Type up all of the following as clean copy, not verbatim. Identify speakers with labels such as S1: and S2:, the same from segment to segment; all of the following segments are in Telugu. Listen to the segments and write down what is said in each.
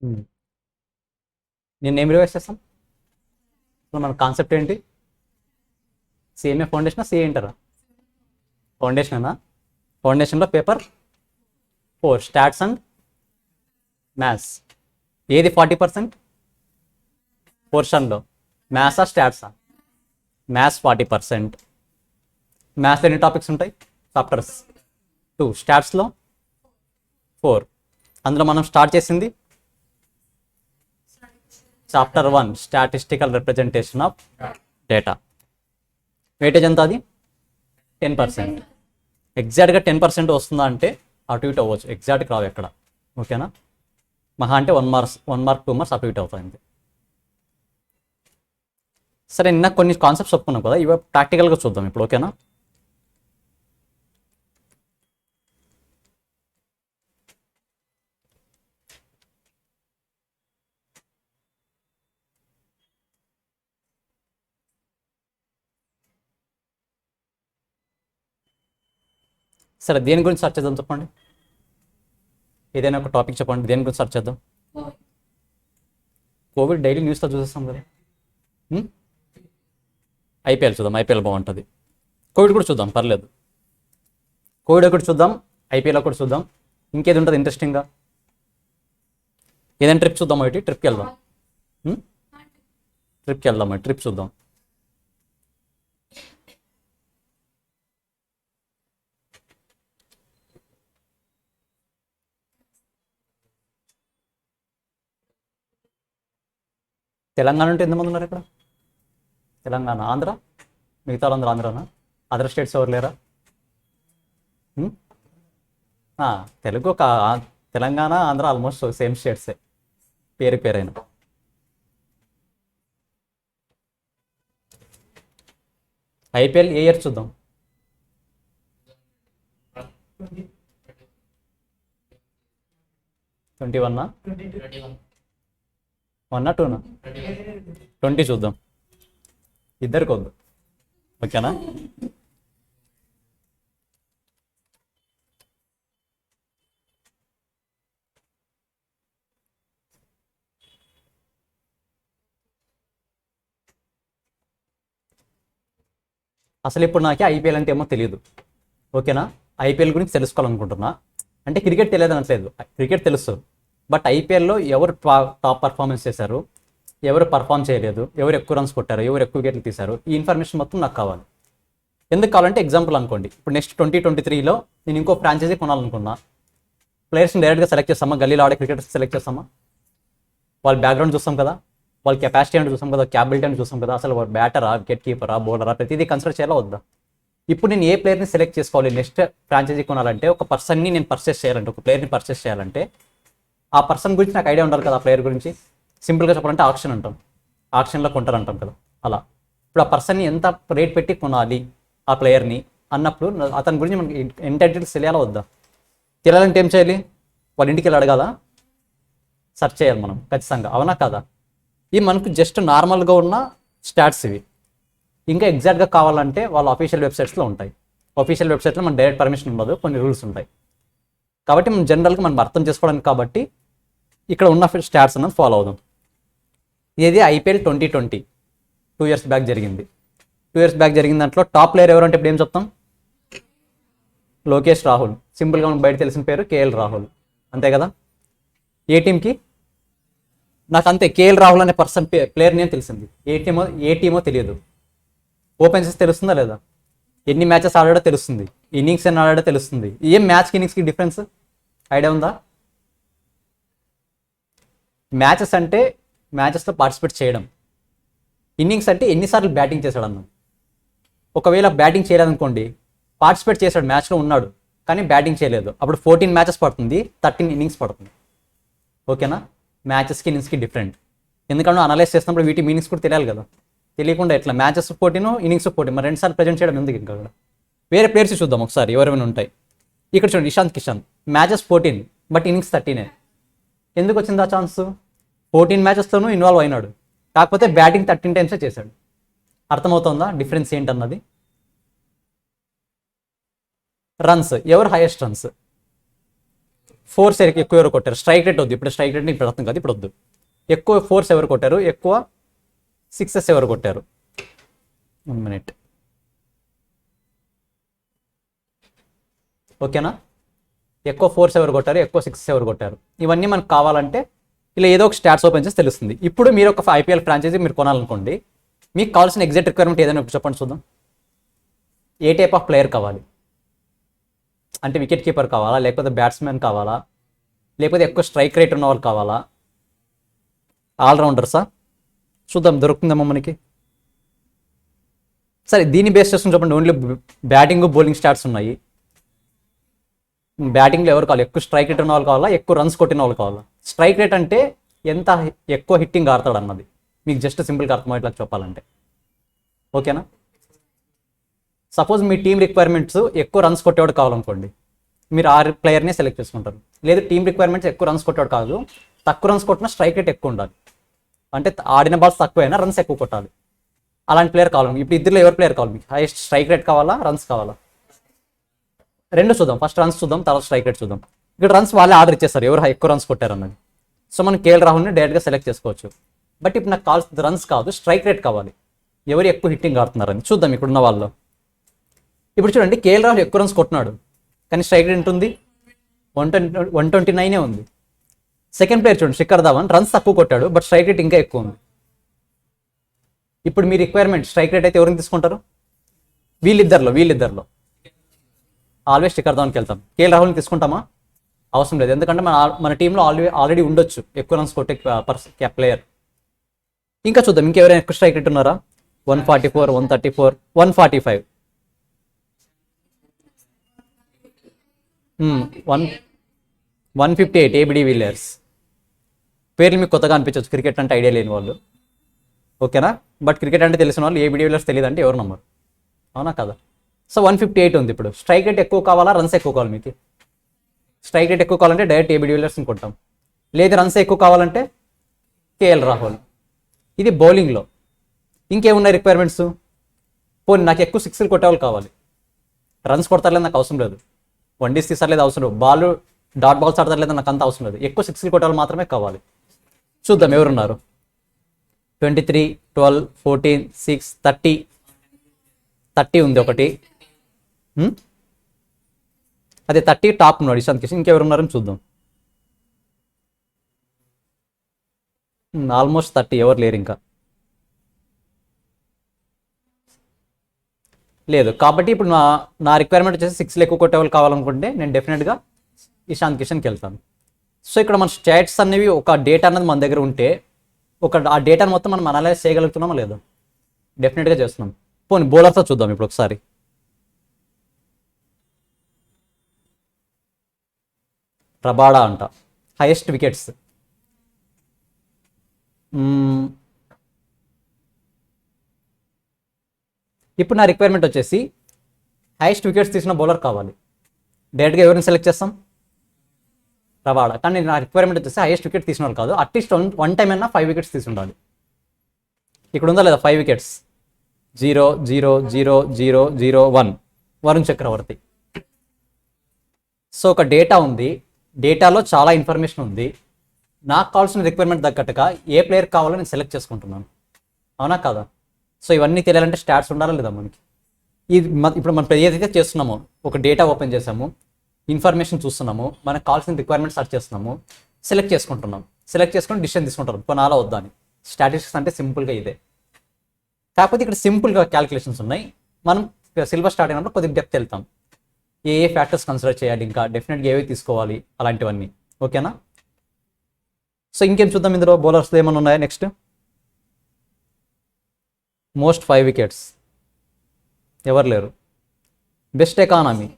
S1: ఉమ్. నేను ఏం రివైజ్ చేస్తాం? అసలు మన కాన్సెప్ట్ ఏంటి? సిఎంఏ ఫౌండేషన్ సిఏ ఇంటరా? ఫౌండేషన్ అనా? ఫౌండేషన్లో పేపర్ 4 స్టాట్స్ అండ్ మ్యాథ్స్. ఏది 40% పోర్షన్లో? మ్యాథ్సా స్టాట్సా? మ్యాథ్స్ 40%. మ్యాథ్స్లో ఎన్ని టాపిక్స్ ఉంటాయి? చాప్టర్స్ 2. స్టాట్స్లో 4. అందులో మనం స్టార్ట్ చేసింది chapter 1 statistical representation of data. Weightage ఎంత అది? 10%. ఎగ్జాక్ట్గా 10% వస్తుందా అంటే అటు ఇటు అవ్వచ్చు, ఎగ్జాక్ట్గా రావు ఎక్కడ. ఓకేనా? మహా అంటే 1 మార్క్ 2 మార్క్స్ అటు ఇటు అవుతాయి. సరే, నిన్న కొన్ని కాన్సెప్ట్స్ చెప్పుకున్నాం కదా, ఇవి ప్రాక్టికల్గా చూద్దాం ఇప్పుడు. ఓకేనా? సరే, దేని గురించి సర్చ్ చేద్దాం చెప్పండి. ఏదైనా ఒక టాపిక్ చెప్పండి, దేని గురించి సర్చ్ చేద్దాం. కోవిడ్ డైలీ న్యూస్లో చూసేస్తాం కదా. ఐపీఎల్ చూద్దాం, ఐపీఎల్ బాగుంటుంది. కోవిడ్ కూడా చూద్దాం, పర్లేదు. కోవిడ్ ఒకటి చూద్దాం, ఐపీఎల్ ఒకటి చూద్దాం. ఇంకేది ఉంటుంది ఇంట్రెస్టింగ్గా? ఏదైనా ట్రిప్ చూద్దాం, ఒకటి ట్రిప్కి వెళ్దాం. ట్రిప్కి వెళ్దాం, ట్రిప్ చూద్దాం. తెలంగాణ అంటే ఎంతమంది ఉన్నారు ఇక్కడ? తెలంగాణ, ఆంధ్ర, మిగతా వాళ్ళందరూ ఆంధ్రానా? అదర్ స్టేట్స్ ఎవరు లేరా? ఉమ్? తెలుగు ఒక తెలంగాణ ఆంధ్ర ఆల్మోస్ట్ సేమ్ స్టేట్సే, పేరు పేరైన. ఐపీఎల్ ఏ ఇయర్ చూద్దాం? 21 1 2 20 చూద్దాం. ఇద్దరికి వద్దు. ఓకేనా? అసలు ఇప్పుడు నాకే ఐపీఎల్ అంటే ఏమో తెలియదు. ఓకేనా? ఐపీఎల్ గురించి తెలుసుకోవాలనుకుంటున్నా. అంటే క్రికెట్ తెలియదు అనట్లేదు, క్రికెట్ తెలుసు. బట్ ఐపీఎల్లో ఎవరు టాప్ పర్ఫార్మెన్స్ చేశారు, ఎవరు పర్ఫామ్ చేయలేదు, ఎవరు ఎక్కువ రన్స్ కొట్టారు, ఎవరు ఎక్కువ వికెట్లు తీశారు, ఈ ఇన్ఫర్మేషన్ మొత్తం నాకు కావాలి. ఎందుకు కావాలంటే ఎగ్జాంపుల్ అనుకోండి, ఇప్పుడు నెక్స్ట్ 2023లో నేను ఇంకో ఫ్రాంచైజీ కొనాలనుకున్నా. ప్లేయర్స్ని డైరెక్ట్గా సెలెక్ట్ చేస్తామా? గల్లీలో ఆడే క్రికెటర్స్ సెలెక్ట్ చేస్తామా? వాళ్ళ బ్యాక్గ్రౌండ్ చూస్తాం కదా, వాళ్ళ కెపాసిటీ అంటే చూస్తాం కదా, క్యాపబిలిటీ అని చూస్తాం కదా, అసలు వాడు బ్యాటరా, వికెట్ కీపరా, బౌలరా, ప్రతిదీ కన్సిడర్ చేయాలా వద్దా? ఇప్పుడు నేను ఏ ప్లేయర్ని సెలెక్ట్ చేసుకోవాలి నెక్స్ట్ ఫ్రాంచైజీ కొనాలంటే? ఒక పర్సన్ని నేను పర్చేస్ చేయాలంటే, ఒక ప్లేయర్ని పర్చేస్ చేయాలంటే ఆ పర్సన్ గురించి నాకు ఐడియా ఉండాలి కదా, ఆ ప్లేయర్ గురించి. సింపుల్గా చెప్పాలంటే ఆప్షన్ అంటాం, ఆప్షన్లో కొంటారంటాం కదా, అలా. ఇప్పుడు ఆ పర్సన్ని ఎంత రేట్ పెట్టి కొనాలి ఆ ప్లేయర్ని అన్నప్పుడు అతని గురించి మనకి ఇంటెలిజెన్స్ తెలియాలా వద్దా? తెలియాలంటే ఏం చేయాలి? వాళ్ళ ఇంటికి వెళ్ళి అడగాల, సెర్చ్ చేయాలి మనం ఖచ్చితంగా, అవునా కాదా? ఇవి మనకు జస్ట్ నార్మల్గా ఉన్న స్టాట్స్ ఇవి. ఇంకా ఎగ్జాక్ట్గా కావాలంటే వాళ్ళ అఫీషియల్ వెబ్సైట్స్లో ఉంటాయి. అఫీషియల్ వెబ్సైట్లో మన డైరెక్ట్ పర్మిషన్ ఉండదు, కొన్ని రూల్స్ ఉంటాయి. కాబట్టి మనం జనరల్గా మనం అర్థం చేసుకోవడానికి కాబట్టి ఇక్కడ ఉన్న స్టాట్స్ అన్నది ఫాలో అవుదాం. ఇది ఐపీఎల్ 2020 2 years బ్యాక్ జరిగింది. 2 years బ్యాక్ జరిగిన దాంట్లో టాప్ ప్లేయర్ ఎవరు అంటే ఇప్పుడు ఏం చెప్తాం? లోకేష్ రాహుల్. సింపుల్గా మనకు బయట తెలిసిన పేరు కేఎల్ రాహుల్, అంతే కదా? ఏ టీంకి? నాకు అంతే, కేఎల్ రాహుల్ అనే పర్సన్ ప్లేయర్ నేను తెలిసింది. ఏ టీమో తెలియదు. ఓపెన్ చేసి తెలుస్తుందా లేదా? ఎన్ని మ్యాచెస్ ఆడాడో తెలుస్తుంది, ఇన్నింగ్స్ ఎన్ని ఆడాడో తెలుస్తుంది. ఏం మ్యాచ్కి ఇన్నింగ్స్కి డిఫరెన్స్ ఐడియా ఉందా? మ్యాచెస్ అంటే మ్యాచెస్లో పార్టిసిపేట్ చేయడం, ఇన్నింగ్స్ అంటే ఎన్నిసార్లు బ్యాటింగ్ చేశాడు అన్నాడు. ఒకవేళ బ్యాటింగ్ చేయలేదనుకోండి, పార్టిసిపేట్ చేశాడు, మ్యాచ్లో ఉన్నాడు కానీ బ్యాటింగ్ చేయలేదు, అప్పుడు 14 మ్యాచెస్ పడుతుంది, 13 ఇన్నింగ్స్ పడుతుంది. ఓకేనా? మ్యాచెస్కి ఇన్నింగ్స్కి డిఫరెంట్. ఎందుకంటే అనలైజ్ చేసినప్పుడు వీటి మీనింగ్స్ కూడా తెలియాలి కదా. తెలియకుండా ఎట్లా? మ్యాచెస్ 14 ఇన్నింగ్స్ 14, మరి 2 సార్లు ప్రజెంట్ చేయడం ఎందుకు? ఇంకా కూడా వేరే ప్లేయర్స్ చూద్దాం ఒకసారి, ఎవరైనా ఉంటాయి. ఇక్కడ చూడండి, Ishant Kishan, matches 14 but innings 13. ఎందుకు వచ్చింది ఆ ఛాన్స్? 14 మ్యాచెస్లోనూ ఇన్వాల్వ్ అయినాడు, కాకపోతే బ్యాటింగ్ 13 టైమ్సే చేశాడు. అర్థమవుతుందా డిఫరెన్స్ ఏంటన్నది? రన్స్, ఎవరు హైయెస్ట్ రన్స్? ఫోర్స్ ఎక్కువ ఎవరు కొట్టారు, స్ట్రైక్ రేట్ వద్దు ఇప్పుడు, స్ట్రైక్ రేట్ని ఇప్పుడు అర్థం కాదు, ఇప్పుడు వద్దు. ఎక్కువ ఫోర్స్ ఎవరు కొట్టారు, ఎక్కువ సిక్సెస్ ఎవరు కొట్టారు. 1 minute. ఓకేనా, ఎక్కువ ఫోర్స్ ఎవరు కొట్టారు, ఎక్కువ సిక్సెస్ ఎవరు కొట్టారు, ఇవన్నీ మనకు కావాలంటే ఇలా ఏదో ఒక స్టాట్స్ ఓపెన్ చేసి తెలుస్తుంది. ఇప్పుడు మీరు ఒక ఐపీఎల్ ఫ్రాంచైజీ మీరు కొనాలనుకోండి, మీకు కావాల్సిన ఎగ్జాక్ట్ రిక్వైర్మెంట్ ఏదైనా చెప్పండి చూద్దాం. ఏ టైప్ ఆఫ్ ప్లేయర్ కావాలి అంటే, వికెట్ కీపర్ కావాలా, లేకపోతే బ్యాట్స్మెన్ కావాలా, లేకపోతే ఎక్కువ స్ట్రైక్ రేట్ ఉన్న వాళ్ళు కావాలా, ఆల్రౌండర్సా? చూద్దాం దొరుకుతుందేమో మనకి. సరే దీన్ని బేస్ చేసుకుని చెప్పండి, ఓన్లీ బ్యాటింగ్ బౌలింగ్ స్టాట్స్ ఉన్నాయి. బ్యాటింగ్లో ఎవరు కావాలి, ఎక్కువ స్ట్రైక్ రేట్ ఉన్న వాళ్ళు కావాలా, ఎక్కువ రన్స్ కొట్టిన వాళ్ళు కావాలా? స్ట్రైక్ రేట్ అంటే ఎంత ఎక్కువ హిట్టింగ్ ఆడతాడు అన్నది, మీకు జస్ట్ సింపుల్గా అర్థమయ్యేట్లా చెప్పాలంటే. ఓకేనా, సపోజ్ మీ టీం రిక్వైర్మెంట్స్ ఎక్కువ రన్స్ కొట్టేవాడు కావాలనుకోండి, మీరు ఆ ప్లేయర్ని సెలెక్ట్ చేసుకుంటారు. లేదు టీం రిక్వైర్మెంట్స్ ఎక్కువ రన్స్ కొట్టేవాడు కాదు, తక్కువ రన్స్ కొట్టిన స్ట్రైక్ రేట్ ఎక్కువ ఉండాలి, అంటే ఆడిన బాల్స్ తక్కువైనా రన్స్ ఎక్కువ కొట్టాలి, అలాంటి ప్లేయర్ కావాలి. ఇప్పుడు ఇద్దరులో ఎవరు ప్లేయర్ కావాలి మీకు? హైయెస్ట్ స్ట్రైక్ రేట్ కావాలా, రన్స్ కావాలా? రెండు చూద్దాం, ఫస్ట్ రన్స్ చూద్దాం, తర్వాత స్ట్రైక్ రేట్ చూద్దాం. ఇక్కడ రన్స్ వాళ్ళే ఆర్డర్ ఇచ్చేస్తారు ఎవరు ఎక్కువ రన్స్ కొట్టారు అన్నది. సో మనం కేఎల్ రాహుల్ని డైరెక్ట్గా సెలెక్ట్ చేసుకోవచ్చు. బట్ ఇప్పుడు నాకు కావాల్సిన రన్స్ కాదు, స్ట్రైక్ రేట్ కావాలి, ఎవరు ఎక్కువ హిట్టింగ్ ఆడుతున్నారని చూద్దాం ఇప్పుడున్న వాళ్ళు. ఇప్పుడు చూడండి, కేఎల్ రాహుల్ ఎక్కువ రన్స్ కొట్టినాడు, కానీ స్ట్రైక్ రేట్ ఎంత ఉంది? 129 ఉంది. సెకండ్ ప్లేయర్ చూడండి, శిఖర్ ధవన్, రన్స్ తక్కువ కొట్టాడు, బట్ స్ట్రైక్ రేట్ ఇంకా ఎక్కువ ఉంది. ఇప్పుడు మీ రిక్వైర్మెంట్ స్ట్రైక్ రేట్ అయితే ఎవరిని తీసుకుంటారు? వీళ్ళిద్దరిలో ఆల్వేస్ శిఖర్ ధవన్కి వెళ్తాం. కేఎల్ రాహుల్ని తీసుకుంటామా? అవసరం లేదు, ఎందుకంటే మన టీంలో ఆల్రెడీ ఉండొచ్చు ఎక్కువ రన్స్ కొట్టే ప్లేయర్. ఇంకా చూద్దాం, ఇంకెవరైనా ఎక్కువ స్ట్రైక్ రేట్ ఉన్నారా? 144, 134, 145, 158 ఏబిడి విలియర్స్. పేర్లు మీకు కొత్తగా అనిపించవచ్చు, క్రికెట్ అంటే ఐడియా లేని వాళ్ళు. ఓకేనా, బట్ క్రికెట్ అంటే తెలిసిన వాళ్ళు ఏబిడి విలియర్స్ తెలియదు అంటే ఎవరు నమ్మరు, అవునా కదా? సో 158 ఉంది. ఇప్పుడు స్ట్రైక్ రేట్ ఎక్కువ కావాలా, రన్స్ ఎక్కువ కావాలి? మీకు స్ట్రైక్ రేట్ ఎక్కువ కావాలంటే డైరెక్ట్ ఏబిడి విలియర్స్ కొంటాం, లేదు రన్స్ ఎక్కువ కావాలంటే కేఎల్ రాహుల్. ఇది బౌలింగ్లో. ఇంకేమున్నాయి రిక్వైర్మెంట్స్? పోనీ నాకు ఎక్కువ సిక్స్లు కొట్టేవాళ్ళు కావాలి, రన్స్ కొడతారులేదు నాకు అవసరం లేదు, వన్డీస్ తీసారులేదు అవసరం లేదు, బాల్ డాట్ బాల్స్ ఆడతారులేదు నాకు అంత అవసరం లేదు, ఎక్కువ సిక్స్లు కొట్టేవాళ్ళు మాత్రమే కావాలి. చూద్దాం ఎవరున్నారు. 23, 12, 14, 6, 30 ఉంది ఒకటి. అదే 30 టాప్ ఉన్నాడు ఇషాంత్ కిషన్. ఇంకెవరు ఉన్నారని చూద్దాం. ఆల్మోస్ట్ 30 ఎవరు లేరు ఇంకా. లేదు కాబట్టి ఇప్పుడు నా రిక్వైర్మెంట్ వచ్చేసి 6 ఎక్కువ కొట్టేవాళ్ళు కావాలనుకుంటే నేను డెఫినెట్గా ఇషాంత్ కిషన్కి వెళ్తాను. సో ఇక్కడ మన స్టాట్స్ అనేవి ఒక డేటా అనేది మన దగ్గర ఉంటే ఆ డేటాను మొత్తం మనం అనలైజ్ చేయగలుగుతున్నామా లేదా? డెఫినెట్గా చేస్తున్నాం. పోనీ బౌలర్స్తో చూద్దాం ఇప్పుడు ఒకసారి. రబాడా అంట, హైయెస్ట్ వికెట్స్. ఇప్పుడు నా రిక్వైర్మెంట్ వచ్చేసి హైయెస్ట్ వికెట్స్ తీసిన బౌలర్ కావాలి. డైరెక్ట్గా ఎవరిని సెలెక్ట్ చేస్తాం? రబాడా. కానీ నా రిక్వైర్మెంట్ వచ్చేసి హైయెస్ట్ వికెట్ తీసిన వాళ్ళు కాదు, అట్లీస్ట్ వన్ టైం అయినా 5 వికెట్స్ తీసి ఉండాలి. ఇక్కడ ఉందా లేదా 5 వికెట్స్? 0, 0, 0, 0, 0, 1 వరుణ్ చక్రవర్తి. సో ఒక డేటా ఉంది, డేటాలో చాలా ఇన్ఫర్మేషన్ ఉంది, నాకు కావాల్సిన రిక్వైర్మెంట్ తగ్గట్టుగా ఏ ప్లేయర్ కావాలో నేను సెలెక్ట్ చేసుకుంటున్నాను, అవునా కదా? సో ఇవన్నీ తెలియాలంటే స్టాట్స్ ఉండాలా లేదా మనకి? ఇప్పుడు మనం ఏదైతే చేస్తున్నామో ఒక డేటా ఓపెన్ చేసాము, ఇన్ఫర్మేషన్ చూస్తున్నాము, మనకు కావాల్సిన రిక్వైర్మెంట్ సెర్చ్ చేస్తున్నాము, సెలెక్ట్ చేసుకుంటున్నాం, సెలెక్ట్ చేసుకుని డిసిషన్ తీసుకుంటాం కొనాలా వద్దా అని. స్టాటిస్టిక్స్ అంటే సింపుల్గా ఇదే, కాకపోతే ఇక్కడ సింపుల్గా క్యాలిక్యులేషన్స్ ఉన్నాయి. మనం సిలబస్ స్టార్ట్ అయినప్పుడు కొద్దిగా డెప్త్ వెళ్తాం, ఏ ఫ్యాక్టర్స్ కన్సిడర్ చేయాలి, ఇంకా డెఫినెట్గా ఏవి తీసుకోవాలి అలాంటివన్నీ. ఓకేనా, సో ఇంకేం చూద్దాం ఇందులో బౌలర్స్ ఏమైనా ఉన్నాయా? నెక్స్ట్ మోస్ట్ 5 వికెట్స్ ఎవరు లేరు. బెస్ట్ ఎకానమీ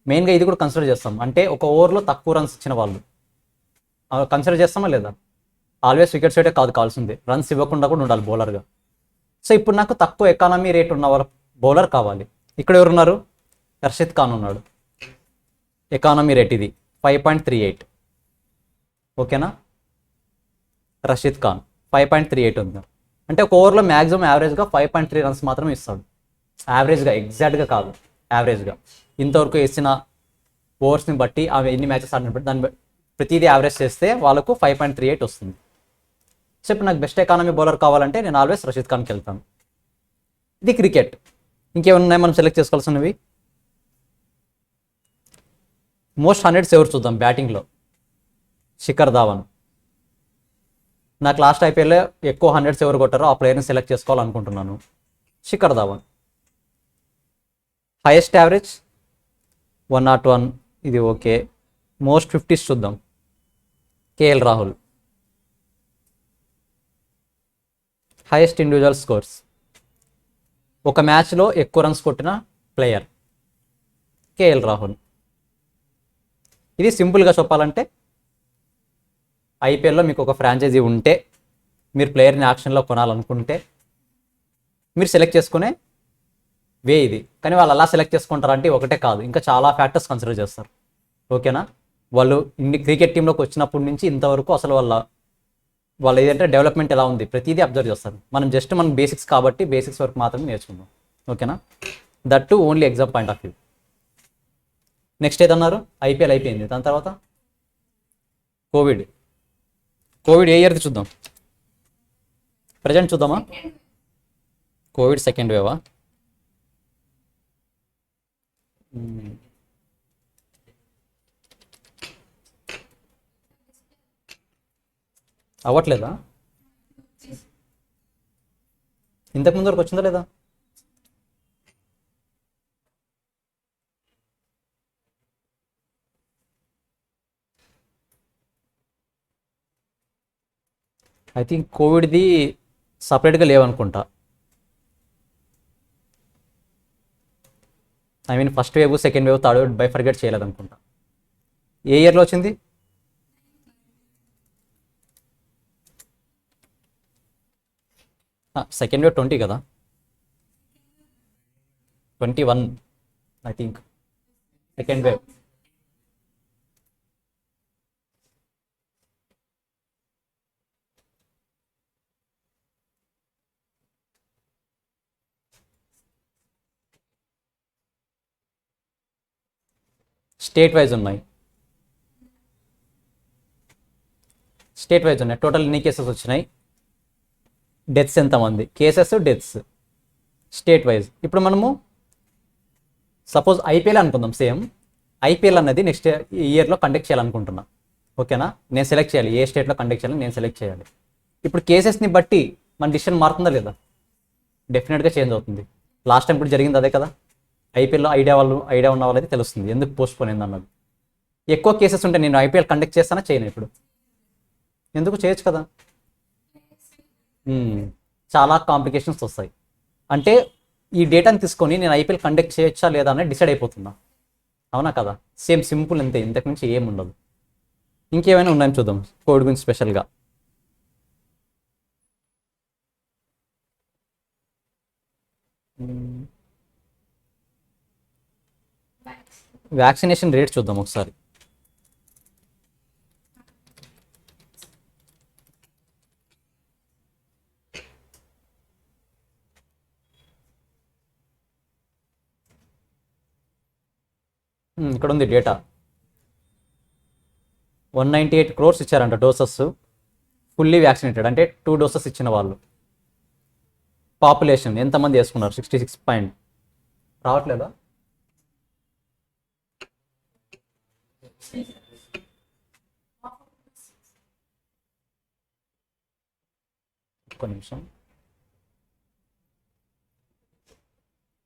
S1: మెయిన్గా ఇది కూడా కన్సిడర్ చేస్తాం, అంటే ఒక ఓవర్లో తక్కువ రన్స్ ఇచ్చిన వాళ్ళు కన్సిడర్ చేస్తామా లేదా? ఆల్వేస్ వికెట్స్ రేటే కాదు కావాల్సిందే, రన్స్ ఇవ్వకుండా కూడా ఉండాలి బౌలర్గా. సో ఇప్పుడు నాకు తక్కువ ఎకానమీ రేట్ ఉన్న వాళ్ళ బౌలర్ కావాలి. ఇక్కడ ఎవరున్నారు? రషీద్ ఖాన్ ఉన్నాడు, ఎకానమీ రేట్ ఇది 5.38. ఓకేనా, రషీద్ ఖాన్ 5.38 ఉంది. అంటే ఒక ఓవర్లో మ్యాక్సిమం యావరేజ్గా 5.3 రన్స్ మాత్రమే ఇస్తాడు. యావరేజ్గా, ఎగ్జాక్ట్గా కాదు, యావరేజ్గా. ఇంతవరకు వేసిన ఓవర్స్ని బట్టి అవి ఎన్ని మ్యాచెస్ ఆడిన బట్టి దాన్ని ప్రతిదీ యావరేజ్ చేస్తే వాళ్ళకు 5.38 వస్తుంది. సో ఇప్పుడు నాకు బెస్ట్ ఎకానమీ బౌలర్ కావాలంటే నేను ఆల్వేస్ రషీద్ ఖాన్కి వెళ్తాను. ఇది క్రికెట్. ఇంకేమైనా ఉన్నాయి మనం సెలెక్ట్ చేసుకోవాల్సినవి? మోస్ట్ 100s ఎవరు చూద్దాం బ్యాటింగ్లో. శిఖర్ ధావన్. నాకు లాస్ట్ ఐపీఎల్లో ఎక్కువ 100s ఎవరు కొట్టారో ఆ ప్లేయర్ని సెలెక్ట్ చేసుకోవాలనుకుంటున్నాను. శిఖర్ ధావన్. హైయెస్ట్ యావరేజ్ 101, ఇది ఓకే. మోస్ట్ 50s చూద్దాం. KL Rahul. Highest individual scores, ఒక మ్యాచ్లో ఎక్కువ రన్స్ కొట్టిన ప్లేయర్ కేఎల్ రాహుల్. ఇది సింపుల్గా చెప్పాలంటే ఐపీఎల్లో మీకు ఒక ఫ్రాంచైజీ ఉంటే, మీరు ప్లేయర్ని యాక్షన్లో కొనాలనుకుంటే మీరు సెలెక్ట్ చేసుకునే వే ఇది. కానీ వాళ్ళు అలా సెలెక్ట్ చేసుకుంటారంటే ఒకటే కాదు, ఇంకా చాలా ఫ్యాక్టర్స్ కన్సిడర్ చేస్తారు. ఓకేనా? వాళ్ళు క్రికెట్ టీంలోకి వచ్చినప్పటి నుంచి ఇంతవరకు అసలు వాళ్ళ ఏదంటే డెవలప్మెంట్ ఎలా ఉంది ప్రతిదీ అబ్జర్వ్ చేస్తారు. మనం బేసిక్స్ కాబట్టి బేసిక్స్ వరకు మాత్రమే నేర్చుకుందాం. ఓకేనా? That too only exam point of view. Next ఏదన్నారు? ఐపీఎల్ అయిపోయింది. దాని తర్వాత కోవిడ్ ఏ ఇయర్ది చూద్దాం? ప్రజెంట్ చూద్దామా? కోవిడ్ సెకండ్ వేవా? అవ్వట్లేదా? ఇంతకుముందు వరకు వచ్చిందా లేదా? ఐ థింక్ కోవిడ్ది సపరేట్గా లేవనుకుంటా. I mean first wave, second wave, third wave bifurcate చేయలేదనుకుంటా. ఏ ఇయర్లో వచ్చింది? సెకండ్ వేవ్ 20 కదా? 21 I think second wave. State wise ఉన్నాయి. టోటల్ ఎన్ని కేసెస్ వచ్చినాయి, డెత్స్ ఎంతమంది, కేసెస్ డెత్స్ స్టేట్ వైజ్. ఇప్పుడు మనము సపోజ్ ఐపీఎల్ అనుకుందాం. సేమ్ ఐపీఎల్ అన్నది నెక్స్ట్ ఇయర్లో కండక్ట్ చేయాలనుకుంటున్నా. ఓకేనా? నేను సెలెక్ట్ చేయాలి ఏ స్టేట్లో కండక్ట్ చేయాలని, నేను సెలెక్ట్ చేయాలి. ఇప్పుడు కేసెస్ని బట్టి మన డిసిషన్ మారుతుందా లేదా? డెఫినెట్గా చేంజ్ అవుతుంది. లాస్ట్ టైం ఇప్పుడు జరిగింది అదే కదా. ఐపీఎల్లో ఐడియా ఉన్న వాళ్ళైతే తెలుస్తుంది ఎందుకు పోస్ట్ పోన్ అయింది అన్నది. ఎక్కువ కేసెస్ ఉంటే నేను ఐపీఎల్ కండక్ట్ చేస్తానా చేయను? ఇప్పుడు ఎందుకు చేయొచ్చు కదా. చాలా కాంప్లికేషన్స్ వస్తాయి. అంటే ఈ డేటాని తీసుకొని నేను ఐపీఎల్ కండక్ట్ చేయొచ్చా లేదా అనేది డిసైడ్ అయిపోతున్నా. అవునా కదా? సేమ్ సింపుల్ అంతే, ఇంతకు నుంచి ఏముండదు. ఇంకేమైనా ఉన్నాయని చూద్దాం కోవిడ్ గురించి స్పెషల్గా. వ్యాక్సినేషన్ రేట్ చూద్దాం ఒకసారి. ఇక్కడ ఉంది డేటా. 198 crores ఇచ్చారంట డోసెస్, ఫుల్లీ వ్యాక్సినేటెడ్ అంటే 2 doses ఇచ్చిన వాళ్ళు. పాపులేషన్ ఎంతమంది వేసుకున్నారు? 66. రావట్లేదా? ఒక్క నిమిషం,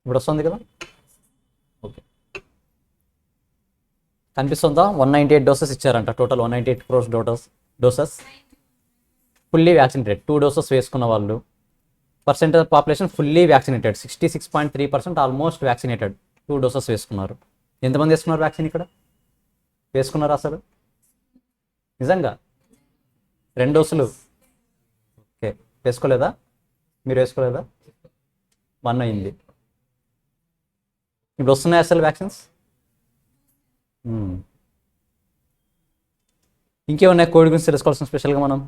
S1: ఇప్పుడు వస్తుంది కదా. ఓకే, కనిపిస్తుందా? 198 doses ఇచ్చారంట. Total 198 crores doses fully vaccinated. 2 doses వేసుకున్న వాళ్ళు. Percentage population fully vaccinated 66.3%, almost vaccinated. 2 doses వేసుకున్నారు. ఎంతమంది వేసుకున్నారు వ్యాక్సిన్ ఇక్కడ? వేసుకున్నారు అసలు నిజంగా 2 డోసులు? ఓకే, వేసుకోలేదా? మీరు వేసుకోలేదా? 1 అయింది. ఇప్పుడు వస్తున్నాయి అసలు వ్యాక్సిన్స్? ఇంకేమున్నాయి కోవిడ్ గురించి తెలుసుకోవాల్సిన స్పెషల్గా మనం?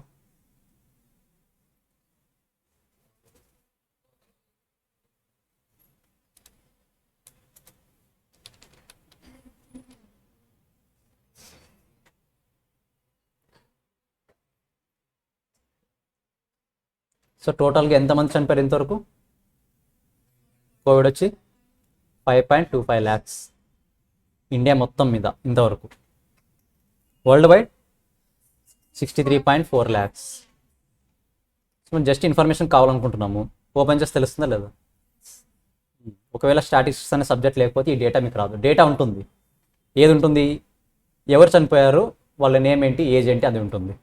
S1: సో టోటల్గా ఎంతమంది చనిపోయారు ఇంతవరకు? కోవిడ్ వచ్చి 5.25 ల్యాక్స్ ఇండియా మొత్తం మీద ఇంతవరకు. Worldwide 63.4 lakhs. So just information కావాలనుకుంటున్నాము, ఓపెన్ చేసి తెలుస్తుందా లేదా? ఒకవేళ స్టాటిస్టిక్స్ అనే సబ్జెక్ట్ లేకపోతే ఈ డేటా మీకు రాదు. డేటా ఉంటుంది, ఏది ఉంటుంది? ఎవరు చనిపోయారు, వాళ్ళ నేమ్ ఏంటి, ఏజ్ ఏంటి, అది ఉంటుంది.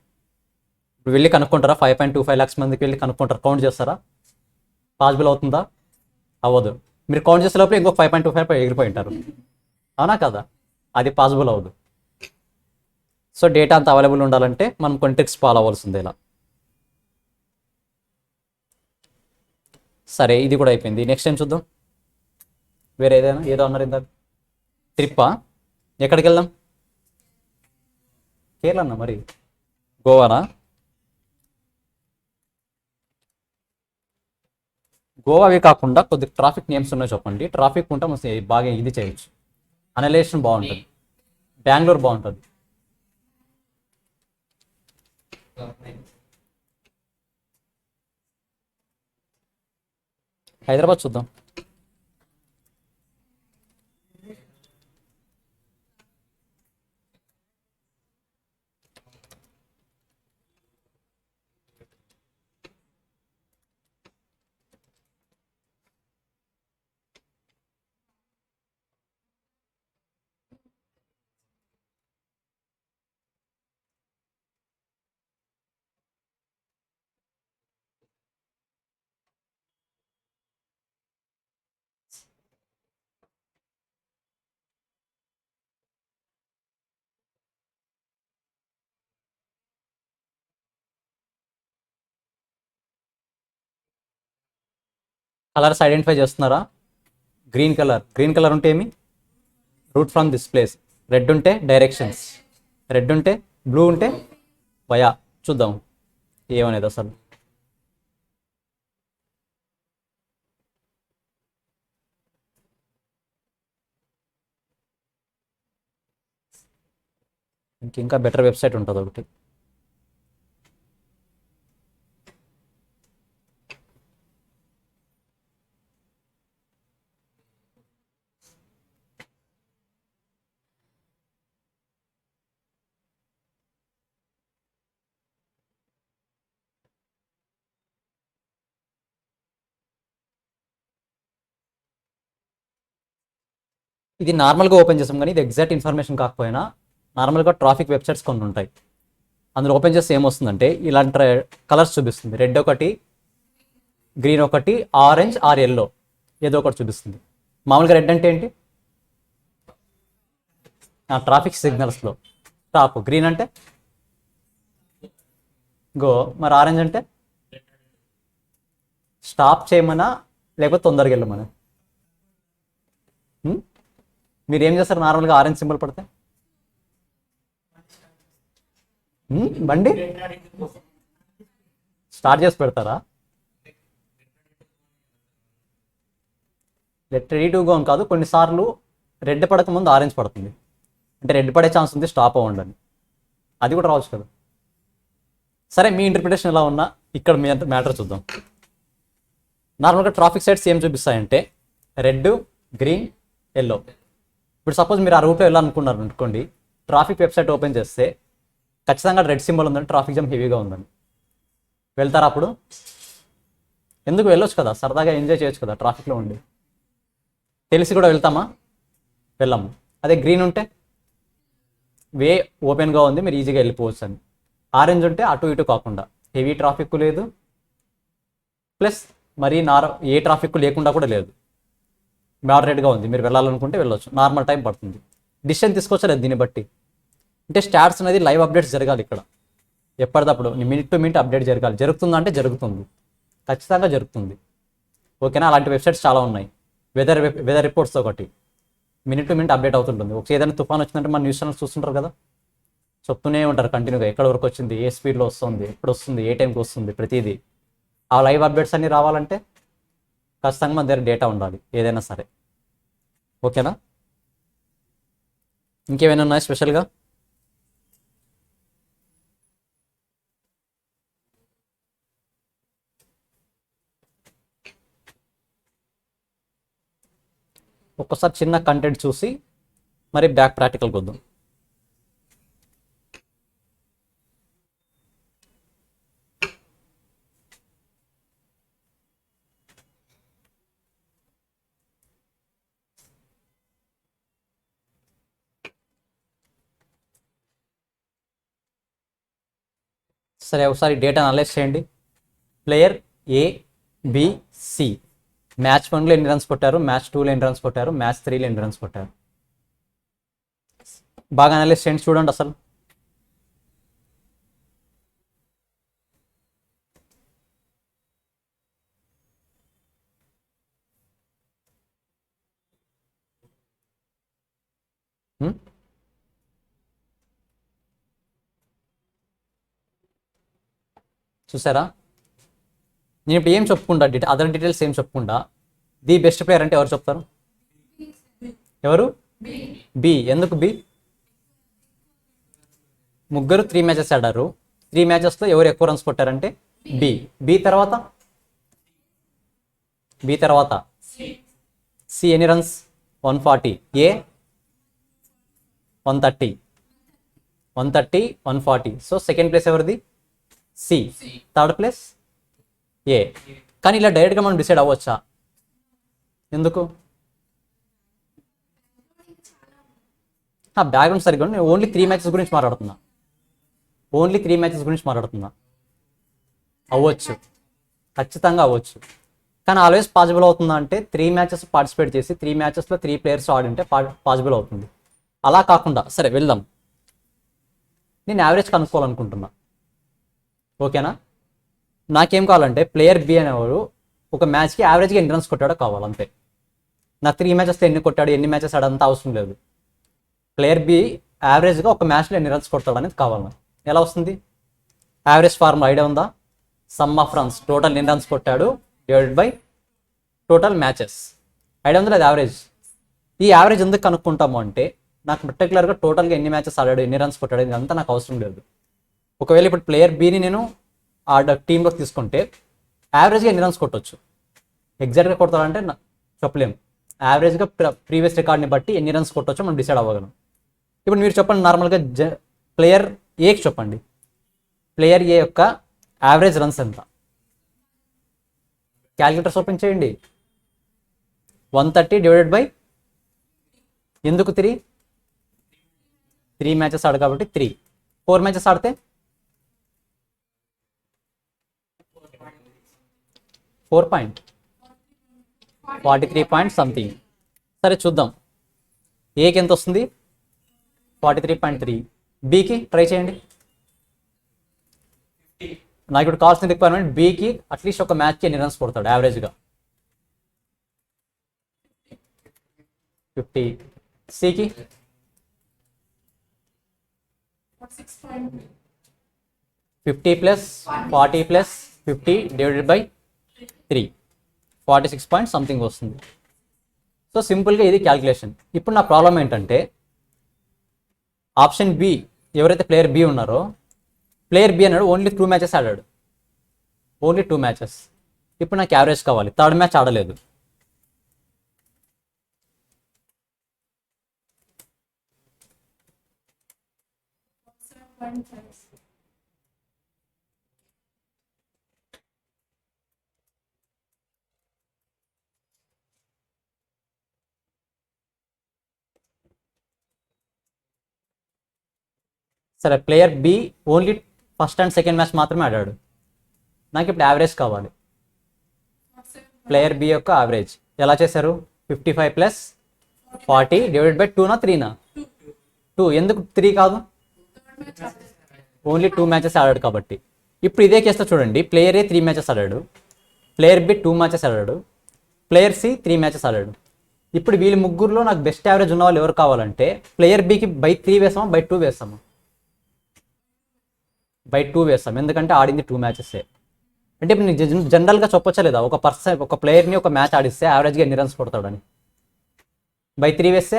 S1: ఇప్పుడు వెళ్ళి కనుక్కుంటారా? 5.25 ల్యాక్స్ మందికి వెళ్ళి కనుక్కుంటారు, కౌంట్ చేస్తారా? పాసిబుల్ అవుతుందా? అవ్వదు. మీరు కౌంట్ చేసే లోపల ఇంకొక 5.25 ఎగిరిపోయి ఉంటారు, అవునా కదా? అది పాసిబుల్ అవ్వదు. సో డేటా అంత అవైలబుల్ ఉండాలంటే మనం కొన్ని ట్రిక్స్ ఫాలో అవ్వాల్సిందే. ఇలా సరే, ఇది కూడా అయిపోయింది. నెక్స్ట్ టైం చూద్దాం. వేరే ఏదైనా ఏదో అన్నారు ఇందాక, ట్రిప్పా? ఎక్కడికి వెళ్దాం? కేరళ అన్న, మరి గోవానా? గోవావి కాకుండా కొద్ది ట్రాఫిక్ నేమ్స్ ఉన్నాయో చెప్పండి. ట్రాఫిక్ ఉంటే మనం బాగా ఇది చేయొచ్చు, అనలైజేషన్ బాగుంటుంది. బెంగళూరు బాగుంటుంది. హైదరాబాద్ చూద్దాం. కలర్స్ ఐడెంటిఫై చేస్తున్నారా? గ్రీన్ కలర్, గ్రీన్ కలర్ ఉంటే ఏమి? Route from this place. Red ఉంటే డైరెక్షన్స్, రెడ్ ఉంటే బ్లూ ఉంటే వయా. చూద్దాం ఏమనేది అసలు. ఇంకా బెటర్ వెబ్సైట్ ఉంటుంది ఒకటి. ఇది నార్మల్గా ఓపెన్ చేసాం కానీ ఇది ఎగ్జాక్ట్ ఇన్ఫర్మేషన్ కాకపోయినా నార్మల్గా ట్రాఫిక్ వెబ్సైట్స్ కొన్ని ఉంటాయి. అందులో ఓపెన్ చేస్తే ఏమొస్తుందంటే ఇలాంటి కలర్స్ చూపిస్తుంది. రెడ్ ఒకటి, గ్రీన్ ఒకటి, ఆరెంజ్ ఆర్ ఎల్లో ఏదో ఒకటి చూపిస్తుంది. మామూలుగా రెడ్ అంటే ఏంటి? ట్రాఫిక్ సిగ్నల్స్లో స్టాప్. గ్రీన్ అంటే గో. మరి ఆరెంజ్ అంటే స్టాప్ చేయమనా లేకపోతే తొందరగా వెళ్ళమనా? మీరు ఏం చేస్తారు నార్మల్గా ఆరెంజ్ సింబల్ పడితే? బండి స్టార్ట్ చేసి పెడతారా? రెడీ టు గో అని కాదు, కొన్నిసార్లు రెడ్ పడక ముందు ఆరెంజ్ పడుతుంది, అంటే రెడ్ పడే ఛాన్స్ ఉంది, స్టాప్ అవ్వండి. అది కూడా రావచ్చు కదా. సరే, మీ ఇంటర్ప్రిటేషన్ ఎలా ఉన్నా ఇక్కడ మీ మ్యాటర్ చూద్దాం. నార్మల్గా ట్రాఫిక్ సైట్స్ ఏం చూపిస్తాయంటే రెడ్, గ్రీన్, ఎల్లో. ఇప్పుడు సపోజ్ మీరు ఆ రూట్లో వెళ్ళాలనుకున్నారు అనుకోండి, ట్రాఫిక్ వెబ్సైట్ ఓపెన్ చేస్తే ఖచ్చితంగా రెడ్ సింబల్ ఉందని, ట్రాఫిక్ జామ్ హెవీగా ఉందని. వెళ్తారా అప్పుడు? ఎందుకు? వెళ్ళొచ్చు కదా, సరదాగా ఎంజాయ్ చేయొచ్చు కదా ట్రాఫిక్లో ఉండి. తెలిసి కూడా వెళ్తామా? వెళ్ళాము. అదే గ్రీన్ ఉంటే వే ఓపెన్గా ఉంది, మీరు ఈజీగా వెళ్ళిపోవచ్చు అని. ఆరెంజ్ ఉంటే అటు ఇటు కాకుండా హెవీ ట్రాఫిక్ లేదు, ప్లస్ మరీ ఏ ట్రాఫిక్ లేకుండా కూడా లేదు, మోడరేట్గా ఉంది, మీరు వెళ్ళాలనుకుంటే వెళ్ళొచ్చు. నార్మల్ టైం పడుతుంది. డిసిషన్ తీసుకోవచ్చలేదు దీన్ని బట్టి. అంటే స్టాట్స్ అనేది లైవ్ అప్డేట్స్ జరగాలి ఇక్కడ, ఎప్పటికప్పుడు మినిట్ టు మినిట్ అప్డేట్ జరగాలి. జరుగుతుందా అంటే జరుగుతుంది, ఖచ్చితంగా జరుగుతుంది. ఓకేనా? అలాంటి వెబ్సైట్స్ చాలా ఉన్నాయి. వెదర్ రిపోర్ట్స్ ఒకటి మినిట్ టు మినిట్ అప్డేట్ అవుతుంటుంది. ఒకసారి ఏదైనా తుఫాన్ వచ్చిందంటే మన న్యూస్ ఛానల్స్ చూస్తుంటారు కదా, చెప్తూనే ఉంటారు కంటిన్యూగా ఎక్కడ వరకు వచ్చింది, ఏ స్పీడ్లో వస్తుంది, ఎప్పుడు వస్తుంది, ఏ టైంకి వస్తుంది, ప్రతిదీ. ఆ లైవ్ అప్డేట్స్ అన్నీ రావాలంటే ఖచ్చితంగా మన దగ్గర డేటా ఉండాలి ఏదైనా సరే. ఓకేనా? ఇంకేమైనా ఉన్నాయి స్పెషల్గా? ఒక్కసారి చిన్న కంటెంట్ చూసి మరి బ్యాక్ ప్రాక్టికల్కి వద్దాం. సరే ఒకసారి డేటా అనలైజ్ చేయండి. Player A B C match 1లో ఎన్ని రన్స్ కొట్టారు, మ్యాచ్ 2లో ఎన్ని రన్స్ కొట్టారు, మ్యాచ్ 3లో ఎన్ని రన్స్ కొట్టారు. బాగా అనలైజ్ చేయండి, చూడండి అసలు. చూసారా? నేను ఇప్పుడు ఏం చెప్పుకుంటా, అదర్ డీటెయిల్స్ ఏం చెప్పుకుంటా. ది బెస్ట్ ప్లేయర్ అంటే ఎవరు చెప్తారు? ఎవరు? బి. ఎందుకు బి? ముగ్గురు 3 మ్యాచెస్ ఆడారు. 3 మ్యాచెస్లో ఎవరు ఎక్కువ రన్స్ కొట్టారంటే బి. బి తర్వాత సి ఎన్ని రన్స్? 140. ఏ 130. 140. సో సెకండ్ ప్లేస్ ఎవరిది? సి. థర్డ్ ప్లేస్ ఏ. కానీ ఇలా డైరెక్ట్గా మనం డిసైడ్ అవ్వచ్చా? ఎందుకు? బ్యాక్గ్రౌండ్ సరిగ్గా నేను ఓన్లీ 3 మ్యాచెస్ గురించి మాట్లాడుతున్నా. అవ్వచ్చు, ఖచ్చితంగా అవ్వచ్చు. కానీ ఆల్వేస్ పాసిబుల్ అవుతుందా అంటే 3 మ్యాచెస్ పార్టిసిపేట్ చేసి 3 మ్యాచెస్లో 3 ప్లేయర్స్ ఆడింటే పాసిబుల్ అవుతుంది. అలా కాకుండా సరే వెళ్దాం, నేను యావరేజ్ కనుక్కోవాలనుకుంటున్నా. ఓకేనా? నాకేం కావాలంటే ప్లేయర్ బి అనేవాడు ఒక మ్యాచ్కి యావరేజ్గా ఎన్ని రన్స్ కొట్టాడో కావాలి, అంతే. నాకు 3 మ్యాచెస్లో ఎన్ని కొట్టాడు, ఎన్ని మ్యాచెస్ ఆడంతా అవసరం లేదు. ప్లేయర్ బి యావరేజ్గా ఒక మ్యాచ్లో ఎన్ని రన్స్ కొడతాడు అనేది కావాలి. ఎలా వస్తుంది? యావరేజ్ ఫార్ములా ఐడియా ఉందా? సమ్ ఆఫ్ రన్స్, టోటల్ ఎన్ని రన్స్ కొట్టాడు divided by total matches. Idea ఉందా లేదు? యావరేజ్. ఈ యావరేజ్ ఎందుకు కనుక్కుంటాము అంటే నాకు పర్టికులర్గా టోటల్గా ఎన్ని మ్యాచెస్ ఆడాడు, ఎన్ని రన్స్ కొట్టాడు ఇదంతా నాకు అవసరం లేదు. ఒకవేళ ఇప్పుడు ప్లేయర్ బిని నేను ఆ టీంలోకి తీసుకుంటే యావరేజ్గా ఎన్ని రన్స్ కొట్టవచ్చు, ఎగ్జాక్ట్గా కొడతాడంటే చెప్పలేము. యావరేజ్గా ప్రీవియస్ రికార్డ్ని బట్టి ఎన్ని రన్స్ కొట్టవచ్చో మనం డిసైడ్ అవ్వగలం. ఇప్పుడు మీరు చెప్పండి, నార్మల్గా ప్లేయర్ ఏకి చెప్పండి, ప్లేయర్ ఏ యొక్క యావరేజ్ రన్స్ ఎంత? క్యాలిక్యులేటర్స్ ఓపెన్ చేయండి. 130 డివైడెడ్ బై ఎందుకు 3 మ్యాచెస్ ఆడు కాబట్టి 3. 4 మ్యాచెస్ ఆడితే 4.43 పాయింట్ సంథింగ్. సరే చూద్దాం, ఏకి ఎంత వస్తుంది? 43.3. బికి ట్రై చేయండి. నాకు ఇప్పుడు కావాల్సిన రిక్వైర్మెంట్ బికి అట్లీస్ట్ ఒక మ్యాచ్కి ఎన్ని రన్స్ కొడతాడు యావరేజ్గా? 50. సికి 50 plus 40 plus 50 divided by 3, 46 point something వస్తుంది. సో సింపుల్గా ఇది క్యాల్కులేషన్. ఇప్పుడు నా ప్రాబ్లం ఏంటంటే ఆప్షన్ బి, ఎవరైతే ప్లేయర్ బి ఉన్నారో ప్లేయర్ బి అన్నాడు ఓన్లీ 2 మ్యాచెస్ ఆడాడు, ఓన్లీ 2 మ్యాచెస్. ఇప్పుడు నాకు యావరేజ్ కావాలి, థర్డ్ మ్యాచ్ ఆడలేదు. సరే player B only first and second match మాత్రమే ఆడాడు. నాకు ఇప్పుడు యావరేజ్ కావాలి, ప్లేయర్ బి యొక్క యావరేజ్. ఎలా చేశారు? 55 ప్లస్ 40 డివైడెడ్ బై 2నా 3నా? 2. ఎందుకు 3 కాదు? ఓన్లీ 2 మ్యాచెస్ ఆడాడు కాబట్టి. ఇప్పుడు ఇదే కేసులో చూడండి, ప్లేయర్ ఏ 3 మ్యాచెస్ ఆడాడు, ప్లేయర్ బి 2 మ్యాచెస్ ఆడాడు, ప్లేయర్ సి 3 మ్యాచెస్ ఆడాడు. ఇప్పుడు వీళ్ళ ముగ్గురులో నాకు బెస్ట్ యావరేజ్ ఉన్న వాళ్ళు ఎవరు కావాలంటే ప్లేయర్ బికి బై 3 వేసామా బై 2 వేసామా? బై 2 వేస్తాం, ఎందుకంటే ఆడింది 2 మ్యాచెస్. అంటే ఇప్పుడు నీకు జనరల్గా చెప్పొచ్చా లేదా, ఒక ప్లేయర్ని ఒక మ్యాచ్ ఆడిస్తే యావరేజ్గా ఎన్ని రన్స్ కొడతాడని? బై 3 వేస్తే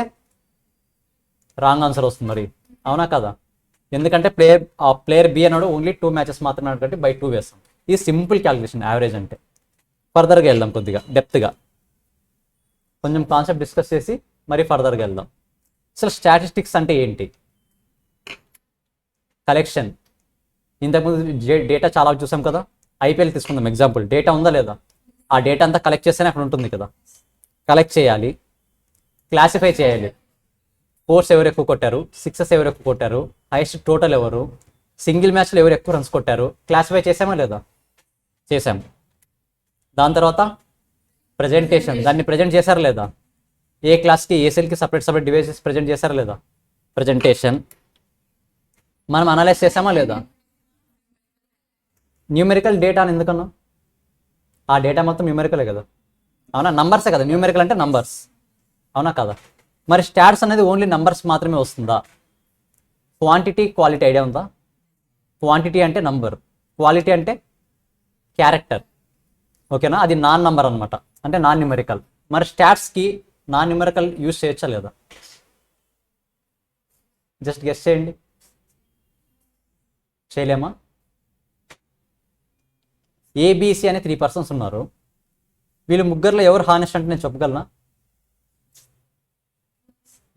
S1: రాంగ్ ఆన్సర్ వస్తుంది మరి, అవునా కదా? ఎందుకంటే ప్లేయర్ బి అన్నాడు ఓన్లీ 2 మ్యాచెస్ మాత్రమే ఆడు కాబట్టి బై 2 వేస్తాం. ఇది సింపుల్ క్యాలిక్యులేషన్ యావరేజ్ అంటే. ఫర్దర్గా వెళ్దాం కొద్దిగా డెప్త్గా. కొంచెం కాన్సెప్ట్ డిస్కస్ చేసి మరీ ఫర్దర్గా వెళ్దాం. అసలు స్టాటిస్టిక్స్ అంటే ఏంటి? కలెక్షన్, ఇంతకుముందు డేటా చాలా చూసాం కదా. ఐపీఎల్ తీసుకుందాం ఎగ్జాంపుల్. డేటా ఉందా లేదా? ఆ డేటా అంతా కలెక్ట్ చేస్తేనే అక్కడ ఉంటుంది కదా. కలెక్ట్ చేయాలి, క్లాసిఫై చేయాలి. ఫోర్స్ ఎవరు ఎక్కువ కొట్టారు, సిక్సెస్ ఎవరు ఎక్కువ కొట్టారు, హైయెస్ట్ టోటల్ ఎవరు, సింగిల్ మ్యాచ్లో ఎవరు ఎక్కువ రన్స్ కొట్టారు, క్లాసిఫై చేసామా లేదా? చేసాం. దాని తర్వాత ప్రజెంటేషన్, దాన్ని ప్రజెంట్ చేశారా లేదా? ఏ క్లాస్కి ఏ సెల్కి సపరేట్ డివైసెస్ ప్రజెంట్ చేశారా లేదా? ప్రజెంటేషన్. మనం అనలైజ్ చేసామా లేదా? న్యూమెరికల్ డేటా అని ఎందుకన్నా? ఆ డేటా మొత్తం న్యూమెరికలే కదా, అవునా? నంబర్సే కదా, న్యూమెరికల్ అంటే నంబర్స్, అవునా కదా? మరి స్టాట్స్ అనేది ఓన్లీ నంబర్స్ మాత్రమే వస్తుందా? క్వాంటిటీ క్వాలిటీ ఐడియా ఉందా? క్వాంటిటీ అంటే నంబర్, క్వాలిటీ అంటే క్యారెక్టర్, ఓకేనా? అది నాన్ నంబర్ అనమాట, అంటే నాన్ న్యూమెరికల్. మరి స్టాట్స్కి నాన్ న్యూమెరికల్ యూజ్ చేయొచ్చా లేదా? జస్ట్ గెస్ చేయండి. చేయలేమా? ఏబిసి అనే 3 పర్సన్స్ ఉన్నారు. వీళ్ళు ముగ్గురులో ఎవరు హానెస్ట్ అంటే నేను చెప్పగలనా?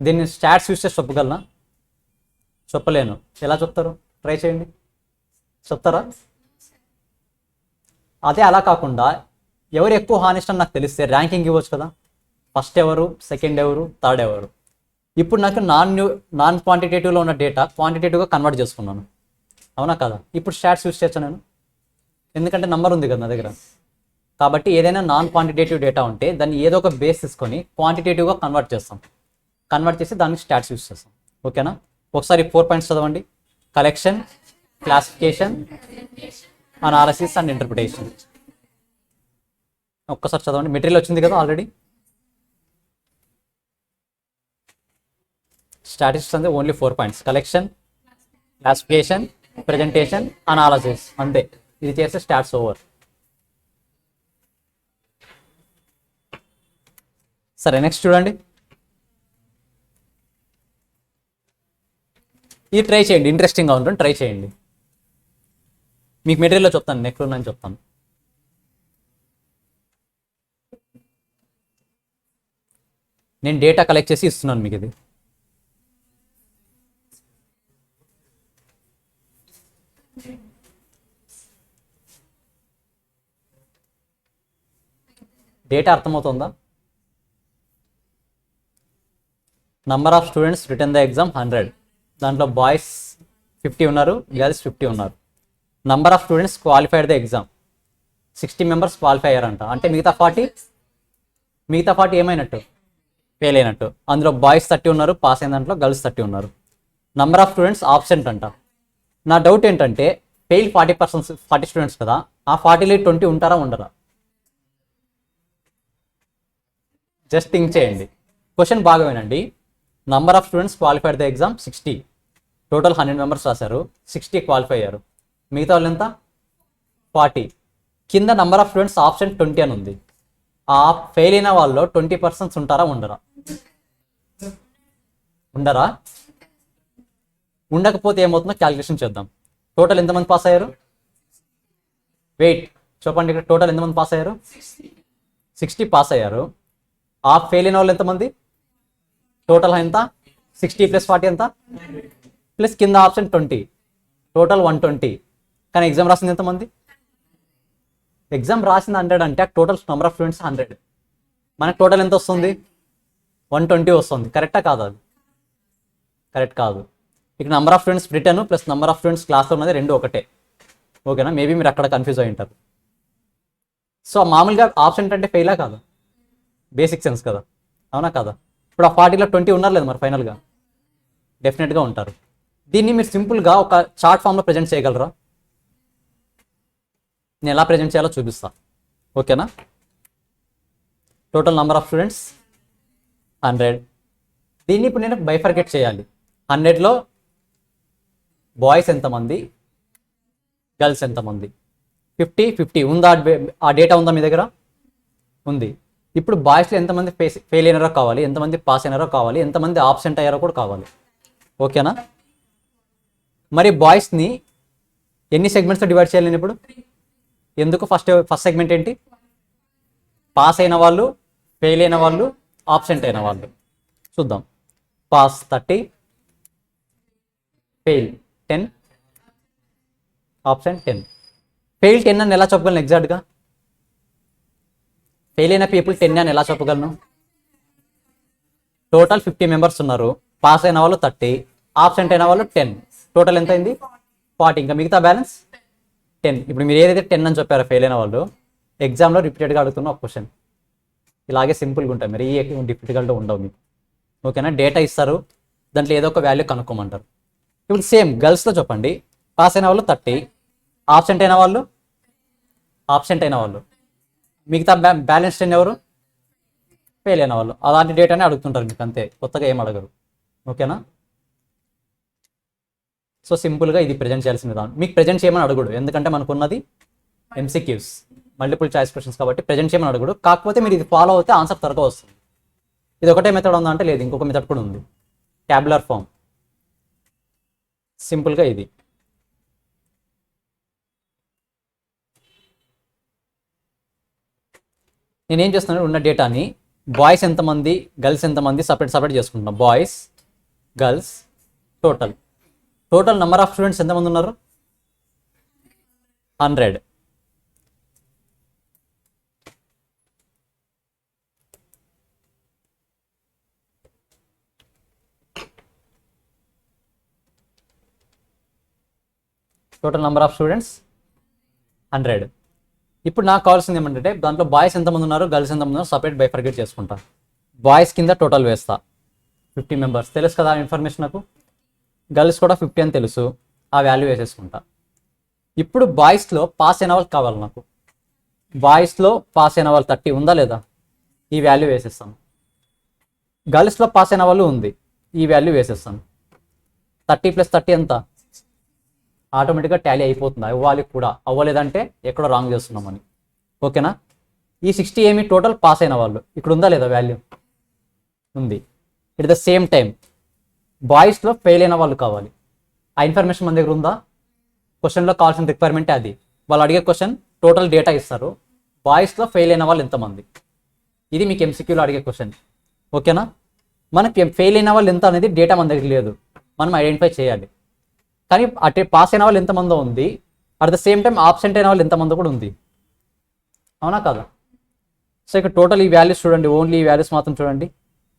S1: దీన్ని స్టాట్స్ యూస్ చేసి చెప్పగలనా? చెప్పలేను. ఎలా చెప్తారు? ట్రై చేయండి, చెప్తారా? అదే అలా కాకుండా ఎవరు ఎక్కువ హానెస్ట్ అని నాకు తెలిస్తే ర్యాంకింగ్ ఇవ్వచ్చు కదా. ఫస్ట్ ఎవరు, సెకండ్ ఎవరు, థర్డ్ ఎవరు. ఇప్పుడు నాకు నాన్ క్వాంటిటేటివ్లో ఉన్న డేటా క్వాంటిటేటివ్గా కన్వర్ట్ చేసుకున్నాను, అవునా కదా? ఇప్పుడు స్టాట్స్ యూస్ చేయొచ్చు నేను, ఎందుకంటే నంబర్ ఉంది కదా నా దగ్గర. కాబట్టి ఏదైనా నాన్ క్వాంటిటేటివ్ డేటా ఉంటే దాన్ని ఏదో ఒక బేస్ తీసుకొని క్వాంటిటేటివ్గా కన్వర్ట్ చేస్తాం. కన్వర్ట్ చేసి దానికి స్టాట్స్ యూస్ చేస్తాం, ఓకేనా? ఒకసారి 4 పాయింట్స్ చదవండి. Collection, classification, analysis and interpretation. ఒక్కసారి చదవండి. మెటీరియల్ వచ్చింది కదా ఆల్రెడీ. స్టాటిస్టిక్స్ అంటే only 4 points: collection, classification, presentation, analysis, అంతే. ఇది చేస్తే స్టాట్స్ ఓవర్. సరే, నెక్స్ట్ చూడండి. ఇది ట్రై చేయండి, ఇంట్రెస్టింగ్గా ఉంటుంది, ట్రై చేయండి. మీకు మెటీరియల్లో చెప్తాను, నెక్స్ట్ ఉందని చెప్తాను. నేను డేటా కలెక్ట్ చేసి ఇస్తున్నాను మీకు. ఇది డేటా అర్థమవుతుందా? Number of students return the exam 100. దాంట్లో బాయ్స్ 50 ఉన్నారు, గర్ల్స్ 50 ఉన్నారు. Number of students qualified the exam 60 members qualify అయ్యారంట. అంటే మిగతా 40 ఏమైనట్టు? ఫెయిల్ అయినట్టు. అందులో బాయ్స్ 30 ఉన్నారు, పాస్ అయిన దాంట్లో గర్ల్స్ 30 ఉన్నారు. నంబర్ ఆఫ్ స్టూడెంట్స్ ఆబ్సెంట్ అంట. నా డౌట్ ఏంటంటే ఫెయిల్ 40 స్టూడెంట్స్ కదా, ఆ 40లో 20 ఉంటారా ఉండరా? జస్ట్ థింక్ చేయండి. క్వశ్చన్ బాగా వినండి. Number of students qualified the exam 60. Total 100 members రాశారు, 60 క్వాలిఫై అయ్యారు. మిగతా వాళ్ళు ఎంత? 40. కింద నంబర్ ఆఫ్ స్టూడెంట్స్ ఆప్షన్ 20 అని ఉంది. ఆ ఫెయిల్ అయిన వాళ్ళు 20% ఉంటారా ఉండరా? ఉండరా? ఉండకపోతే ఏమవుతుందో క్యాలిక్యులేషన్ చేద్దాం. టోటల్ ఎంతమంది పాస్ అయ్యారు? వెయిట్ చెప్పండి, ఇక్కడ టోటల్ ఎంతమంది పాస్ అయ్యారు? 60 పాస్ అయ్యారు. ఆ ఫెయిల్ అయిన వాళ్ళు ఎంతమంది? టోటల్ ఎంత? 60 + 40 ఎంత? ప్లస్ కింద ఆప్షన్ 20, టోటల్ 120. కానీ ఎగ్జామ్ రాసింది ఎంతమంది? ఎగ్జామ్ రాసింది 100 అంటే టోటల్ నెంబర్ ఆఫ్ స్టూడెంట్స్ 100. మనకు టోటల్ ఎంత వస్తుంది? 120 వస్తుంది. కరెక్టా కాదు? అది కరెక్ట్ కాదు. ఇక number of students return plus number of students క్లాస్లో ఉన్నది రెండు ఒకటే, ఓకేనా? మేబీ మీరు అక్కడ కన్ఫ్యూజ్ అయి ఉంటారు. సో మామూలుగా ఆప్షన్ అంటే ఫెయిలా కాదు? బేసిక్ సెన్స్ కదా, అవునా కదా? ఇప్పుడు ఆ 40లో 20 ఉన్నారు లేదు మరి ఫైనల్గా? డెఫినెట్గా ఉంటారు. దీన్ని మీరు సింపుల్గా ఒక చార్ట్ ఫామ్లో ప్రజెంట్ చేయగలరా? నేను ఎలా ప్రజెంట్ చేయాలో చూపిస్తా, ఓకేనా? Total number of students 100. దీన్ని ఇప్పుడు నేను బైఫర్కేట్ చేయాలి. 100లో బాయ్స్ ఎంతమంది, గర్ల్స్ ఎంతమంది? 50-50 ఉందా? ఆ డేటా ఉందా మీ దగ్గర? ఉంది. ఇప్పుడు బాయ్స్లో ఎంతమంది ఫెయిల్ అయినారో కావాలి, ఎంతమంది పాస్ అయినారో కావాలి, ఎంతమంది ఆబ్సెంట్ అయ్యారో కూడా కావాలి, ఓకేనా? మరి బాయ్స్ని ఎన్ని సెగ్మెంట్స్తో డివైడ్ చేయాలి నేను ఇప్పుడు? ఎందుకు? ఫస్ట్ సెగ్మెంట్ ఏంటి? పాస్ అయిన వాళ్ళు, ఫెయిల్ అయిన వాళ్ళు, ఆబ్సెంట్ అయిన వాళ్ళు. చూద్దాం. Pass 30, fail 10, absent 10. ఫెయిల్ 10 అని ఎలా చెప్పగలను ఎగ్జాక్ట్గా? ఫెయిల్ అయిన పీపుల్ 10 అని ఎలా చెప్పగలను? టోటల్ 50 మెంబర్స్ ఉన్నారు. పాస్ అయిన వాళ్ళు 30, ఆబ్సెంట్ అయిన వాళ్ళు 10. టోటల్ ఎంత అయింది? 40. ఇంకా మిగతా బ్యాలెన్స్ 10. ఇప్పుడు మీరు ఏదైతే 10 అని చెప్పారో ఫెయిల్ అయిన వాళ్ళు, ఎగ్జామ్లో రిపీటెడ్గా అడుగుతున్న ఒక క్వశ్చన్. ఇలాగే సింపుల్గా ఉంటాయి, మరి ఈ డిఫికల్ట్గా ఉండవు మీకు. ఓకేనా? డేటా ఇస్తారు, దాంట్లో ఏదో ఒక వాల్యూ కనుక్కోమంటారు. ఇప్పుడు సేమ్ గర్ల్స్లో చెప్పండి. పాస్ అయిన వాళ్ళు 30, ఆబ్సెంట్ అయిన వాళ్ళు మిగతా బ్యాలెన్స్ 10 ఎవరు? ఫెయిల్ అయిన వాళ్ళు. అలాంటి డేటానే అడుగుతుంటారు మీకు, అంతే, కొత్తగా ఏం అడగరు. ఓకేనా? సో సింపుల్గా ఇది ప్రజెంట్ చేయాల్సిన విధానం. మీకు ప్రజెంట్ చేయమని అడుగుడు, ఎందుకంటే మనకున్నది MCQs, మల్టిపుల్ చాయిస్ క్వశ్చన్స్ కాబట్టి ప్రజెంట్ చేయమని అడుగుడు. కాకపోతే మీరు ఇది ఫాలో అవుతే ఆన్సర్ త్వరగా వస్తుంది. ఇది ఒకటే మెథడ్ ఉందా అంటే లేదు, ఇంకొక మెథడ్ కూడా ఉంది, ట్యాబులర్ ఫామ్. సింపుల్గా ఇది. నేనేం చేస్తున్నాను, ఉన్న డేటాని బాయ్స్ ఎంతమంది, గర్ల్స్ ఎంతమంది సపరేట్ చేసుకుంటున్నాం. Boys, girls, total number of students ఎంతమంది ఉన్నారు? 100. Total number of students 100. ఇప్పుడు నాకు కావాల్సింది ఏమంటే దాంట్లో బాయ్స్ ఎంతమంది ఉన్నారు, గర్ల్స్ ఎంతమంది ఉన్నారు సపరేట్ బైఫర్గేట్ చేసుకుంటా. బాయ్స్ కింద టోటల్ వేస్తా, 50 మెంబర్స్ తెలుసు కదా ఇన్ఫర్మేషన్ నాకు. గర్ల్స్ కూడా 50 అని తెలుసు, ఆ వాల్యూ వేసేసుకుంటా. ఇప్పుడు బాయ్స్లో పాస్ అయిన వాళ్ళు కావాలి నాకు. బాయ్స్లో పాస్ అయిన వాళ్ళు 30 ఉందా లేదా? ఈ వాల్యూ వేసేస్తాను. గర్ల్స్లో పాస్ అయిన వాళ్ళు ఉంది, ఈ వాల్యూ వేసేస్తాను. 30 + 30 ఎంత? ఆటోమేటిక్గా టాలీ అయిపోతుంది. అవ్వాలి కూడా, అవ్వలేదంటే ఎక్కడో రాంగ్ చేస్తున్నామని. ఓకేనా? ఈ 60 ఏమి టోటల్ పాస్ అయిన వాళ్ళు, ఇక్కడ ఉందా లేదా వాల్యూ? ఉంది. ఇట్ ద సేమ్ టైం బాయ్స్లో ఫెయిల్ అయిన వాళ్ళు కావాలి. ఆ ఇన్ఫర్మేషన్ మన దగ్గర ఉందా? క్వశ్చన్లో కావాల్సిన రిక్వైర్మెంటే అది. వాళ్ళు అడిగే క్వశ్చన్ టోటల్ డేటా ఇస్తారు, బాయ్స్లో ఫెయిల్ అయిన వాళ్ళు ఎంతమంది, ఇది మీకు MCQలో అడిగే క్వశ్చన్. ఓకేనా? మనకి ఫెయిల్ అయిన వాళ్ళు ఎంత అనేది డేటా మన దగ్గర లేదు, మనం ఐడెంటిఫై చేయాలి. కానీ అటే పాస్ అయిన వాళ్ళు ఎంతమందో ఉంది, at the same time absent అయిన వాళ్ళు ఎంతమందో కూడా ఉంది. అవునా కదా? సో ఇక్కడ టోటల్ ఈ వాల్యూస్ చూడండి, ఓన్లీ ఈ వాల్యూస్ మాత్రం చూడండి.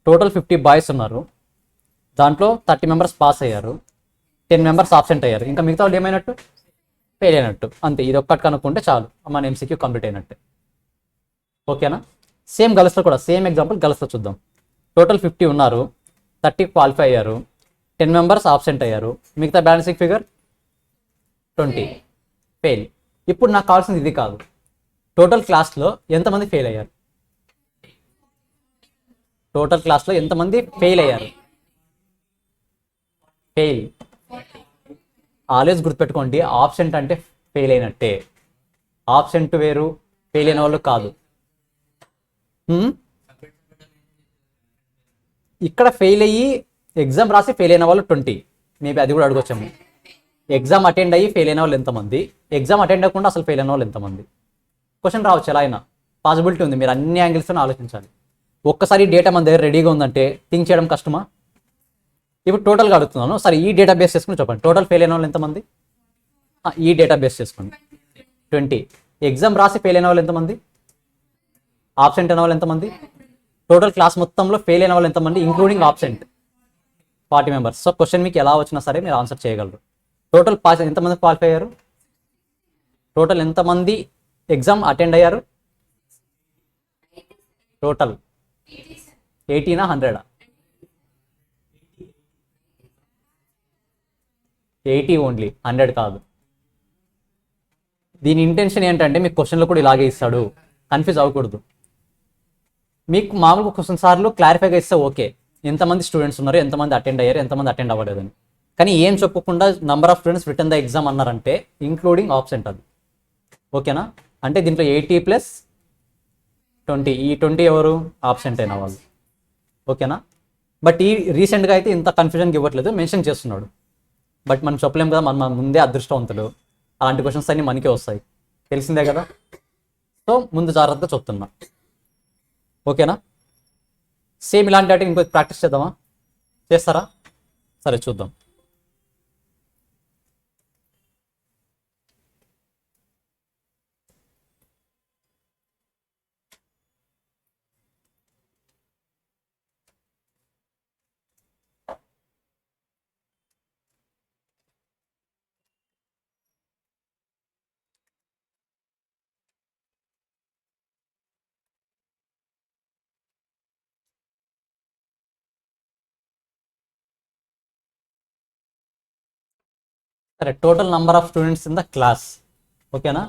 S1: టోటల్ 50 బాయ్స్ ఉన్నారు, దాంట్లో 30 మెంబర్స్ పాస్ అయ్యారు, 10 మెంబర్స్ ఆబ్సెంట్ అయ్యారు. ఇంకా మిగతా వాళ్ళు ఏమైనట్టు? ఫెయిల్ అయినట్టు. అంతే, ఇది ఒక్కటి కనుక్కుంటే చాలు, మన MCQ కంప్లీట్ అయినట్టే. ఓకేనా? సేమ్ గర్ల్స్లో కూడా సేమ్ ఎగ్జాంపుల్ గర్ల్స్లో చూద్దాం. టోటల్ 50 ఉన్నారు, 30 క్వాలిఫై అయ్యారు, 10 మెంబర్స్ ఆబ్సెంట్ అయ్యారు, మిగతా బ్యాలెన్సింగ్ ఫిగర్ 20 ఫెయిల్. ఇప్పుడు నాకు కావాల్సింది ఇది కాదు, టోటల్ క్లాస్లో ఎంతమంది ఫెయిల్ అయ్యారు, టోటల్ క్లాస్లో ఎంతమంది ఫెయిల్ అయ్యారు. ఫెయిల్ ఆల్వేస్ గుర్తుపెట్టుకోండి, ఆబ్సెంట్ అంటే ఫెయిల్ అయినట్టే. ఆబ్సెంట్ వేరు, ఫెయిల్ అయిన వాళ్ళు కాదు. ఇక్కడ ఫెయిల్ అయ్యి ఎగ్జామ్ రాసి ఫెయిల్ అయిన వాళ్ళు 20, మేబీ అది కూడా అడగొచ్చాము. ఎగ్జామ్ అటెండ్ అయ్యి ఫెయిల్ అయిన వాళ్ళు ఎంతమంది, ఎగ్జామ్ అటెండ్ అవ్వకుండా అసలు ఫెయిల్ అయిన వాళ్ళు ఎంతమంది. క్వశ్చన్ రావచ్చు, ఎలా అయినా పాసిబిలిటీ ఉంది. మీరు అన్ని యాంగిల్స్తో ఆలోచించాలి. ఒక్కసారి డేటా మన దగ్గర రెడీగా ఉందంటే థింక్ చేయడం కష్టమా? ఇప్పుడు టోటల్గా అడుగుతున్నాను, సరే ఈ డేటా బేస్ చేసుకుని చెప్పండి, టోటల్ ఫెయిల్ అయిన వాళ్ళు ఎంతమంది? ఈ డేటా బేస్ చేసుకోండి, 20. ఎగ్జామ్ రాసి ఫెయిల్ అయిన వాళ్ళు ఎంతమంది, ఆబ్సెంట్ అయిన వాళ్ళు ఎంతమంది, టోటల్ క్లాస్ మొత్తంలో ఫెయిల్ అయిన వాళ్ళు ఎంతమంది including absent, 40 members. So question మీకు ఎలా వచ్చినా సరే మీరు ఆన్సర్ చేయగలరు. టోటల్ పాస్ ఎంతమంది క్వాలిఫై అయ్యారు, టోటల్ ఎంతమంది ఎగ్జామ్ అటెండ్ అయ్యారు, టోటల్ 80నా 100? 80 ఓన్లీ, 100 కాదు. దీని ఇంటెన్షన్ ఏంటంటే మీకు క్వశ్చన్లో కూడా ఇలాగే ఇస్తాడు, కన్ఫ్యూజ్ అవ్వకూడదు. మీకు మామూలుగా క్వశ్చన్ సార్లు క్లారిఫైగా ఇస్తే ఓకే, ఎంతమంది స్టూడెంట్స్ ఉన్నారు, ఎంతమంది అటెండ్ అయ్యారు, ఎంతమంది అటెండ్ అవ్వలేదని. కానీ ఏం చెప్పకుండా number of students return the exam అన్నారంటే ఇంక్లూడింగ్ ఆబ్సెంట్ అది. ఓకేనా? అంటే దీంట్లో 80 + 20, ఈ 20 ఎవరు? ఆబ్సెంట్ అయిన వాళ్ళు. ఓకేనా? బట్ ఈ రీసెంట్గా అయితే ఇంత కన్ఫ్యూజన్కి ఇవ్వట్లేదు, మెన్షన్ చేస్తున్నాడు. బట్ మనం చెప్పలేము కదా, మన ముందే అదృష్టవంతుడు, అలాంటి క్వశ్చన్స్ అన్నీ మనకే వస్తాయి, తెలిసిందే కదా. సో ముందు జాగ్రత్తగా చెప్తున్నా. ఓకేనా? సేమ్ ఇలాంటి వాటికి ఇంకొక ప్రాక్టీస్ చేద్దామా? చేస్తారా? సరే చూద్దాం. సరే, total number of students in the class. ఓకేనా?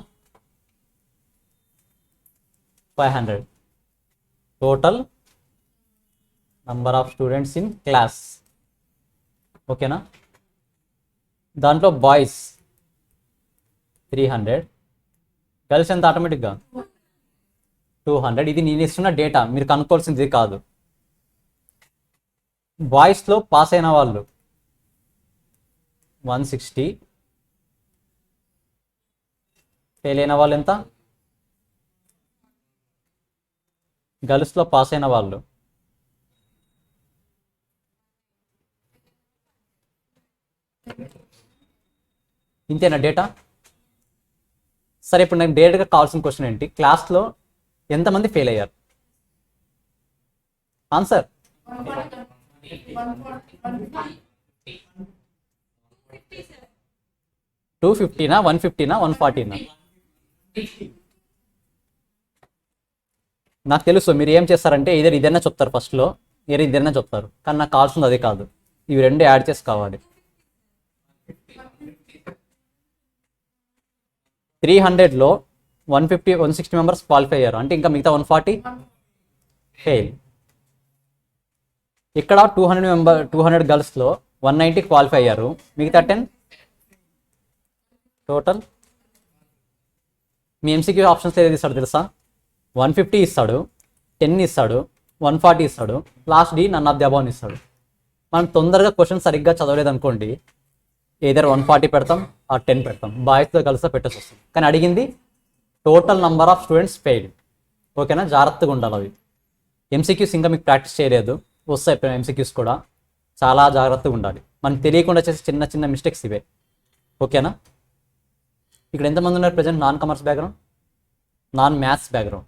S1: 500. Total number of students in class. ఓకేనా? దాంట్లో బాయ్స్ 300, గర్ల్స్ ఎంత ఆటోమేటిక్గా 200. ఇది నేను ఇస్తున్న డేటా, మీరు కనుక్కోవాల్సింది ఇది కాదు. బాయ్స్లో పాస్ అయిన వాళ్ళు 160, ఫెయిల్ అయిన వాళ్ళు ఎంత? గర్ల్స్లో పాస్ అయిన వాళ్ళు ఇంతేనా డేటా? సరే, ఇప్పుడు నాకు డైరెక్ట్గా కావాల్సిన క్వశ్చన్ ఏంటి, క్లాస్లో ఎంతమంది ఫెయిల్ అయ్యారు? ఆన్సర్ 250నా, 150నా, 140నా? నాకు తెలుసు మీరు ఏం చేస్తారంటే ఇదైనా చెప్తారు ఫస్ట్లో, ఇదైనా చెప్తారు, కానీ నాకు కావాల్సింది అది కాదు. ఇవి రెండు యాడ్ చేసి కావాలి. 300లో 150, 160 మెంబర్స్ క్వాలిఫై అయ్యారు అంటే ఇంకా మిగతా 140 ఫెయిల్. ఇక్కడ 200 గర్ల్స్లో 190 క్వాలిఫై అయ్యారు, మిగతా 10 టోటల్. మీ ఎంసీక్యూ ఆప్షన్స్ ఏది ఇస్తాడు తెలుసా? 150 ఇస్తాడు, 10 ఇస్తాడు, 140 ఇస్తాడు, last D none of the above ఇస్తాడు. మనం తొందరగా క్వశ్చన్ సరిగ్గా చదవలేదు అనుకోండి, ఏదర్ 140 పెడతాం ఆ 10 పెడతాం, బాయ్స్తో కలిసి పెట్టేసి వస్తాం. కానీ అడిగింది total number of students failed. ఓకేనా? జాగ్రత్తగా ఉండాలి. అవి ఎంసీక్యూస్ ఇంకా మీకు ప్రాక్టీస్ చేయలేదు, వస్తాయి ఎంసీక్యూస్ కూడా, చాలా జాగ్రత్తగా ఉండాలి. మనకు తెలియకుండా చేసే చిన్న చిన్న మిస్టేక్స్ ఇవే. ఓకేనా? ఇక్కడ ఎంతమంది ఉన్నారు present non commerce background, non maths background?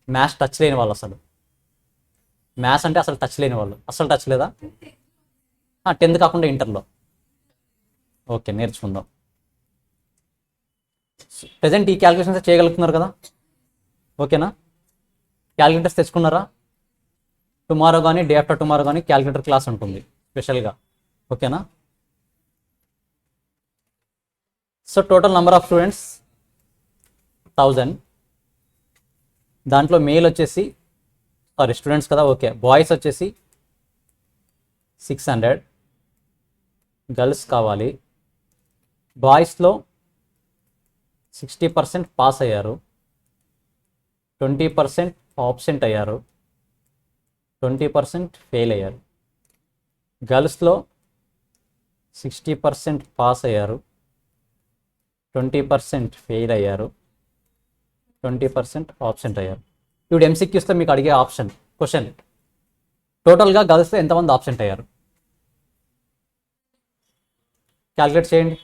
S1: Maths touch లేని వాళ్ళు, అసలు మ్యాథ్స్ అంటే అసలు టచ్ లేని వాళ్ళు, అసలు టచ్ లేదా? 10th కాకుండా ఇంటర్లో. ఓకే, నేర్చుకుందాం. ప్రజెంట్ ఈ క్యాలిక్యులేషన్స్ చేయగలుగుతున్నారు కదా? ఓకేనా? క్యాలిక్యులేటర్స్ తెచ్చుకున్నారా? టుమారో కానీ డే ఆఫ్టర్ టుమారో కానీ క్యాలిక్యులేటర్ క్లాస్ ఉంటుంది స్పెషల్గా. ఓకేనా? So total number of students 1000. దాంట్లో మేల్ వచ్చేసి స్టూడెంట్స్ కదా, ఓకే. బాయ్స్ వచ్చేసి 600, గర్ల్స్ కావాలి. బాయ్స్లో 60% పాస్ అయ్యారు, 20% ఆబ్సెంట్ అయ్యారు, 20% ఫెయిల్ అయ్యారు. గర్ల్స్లో 60% పాస్ అయ్యారు, 20% ఫెయిల్ అయ్యారు, 20% ఆబ్సెంట్ అయ్యారు. ఇప్పుడు ఎంసీక్యూస్లో మీకు అడిగే క్వశ్చన్ టోటల్గా గర్ల్స్లో ఎంతమంది ఆబ్సెంట్ అయ్యారు? క్యాలిక్యులేట్ చేయండి.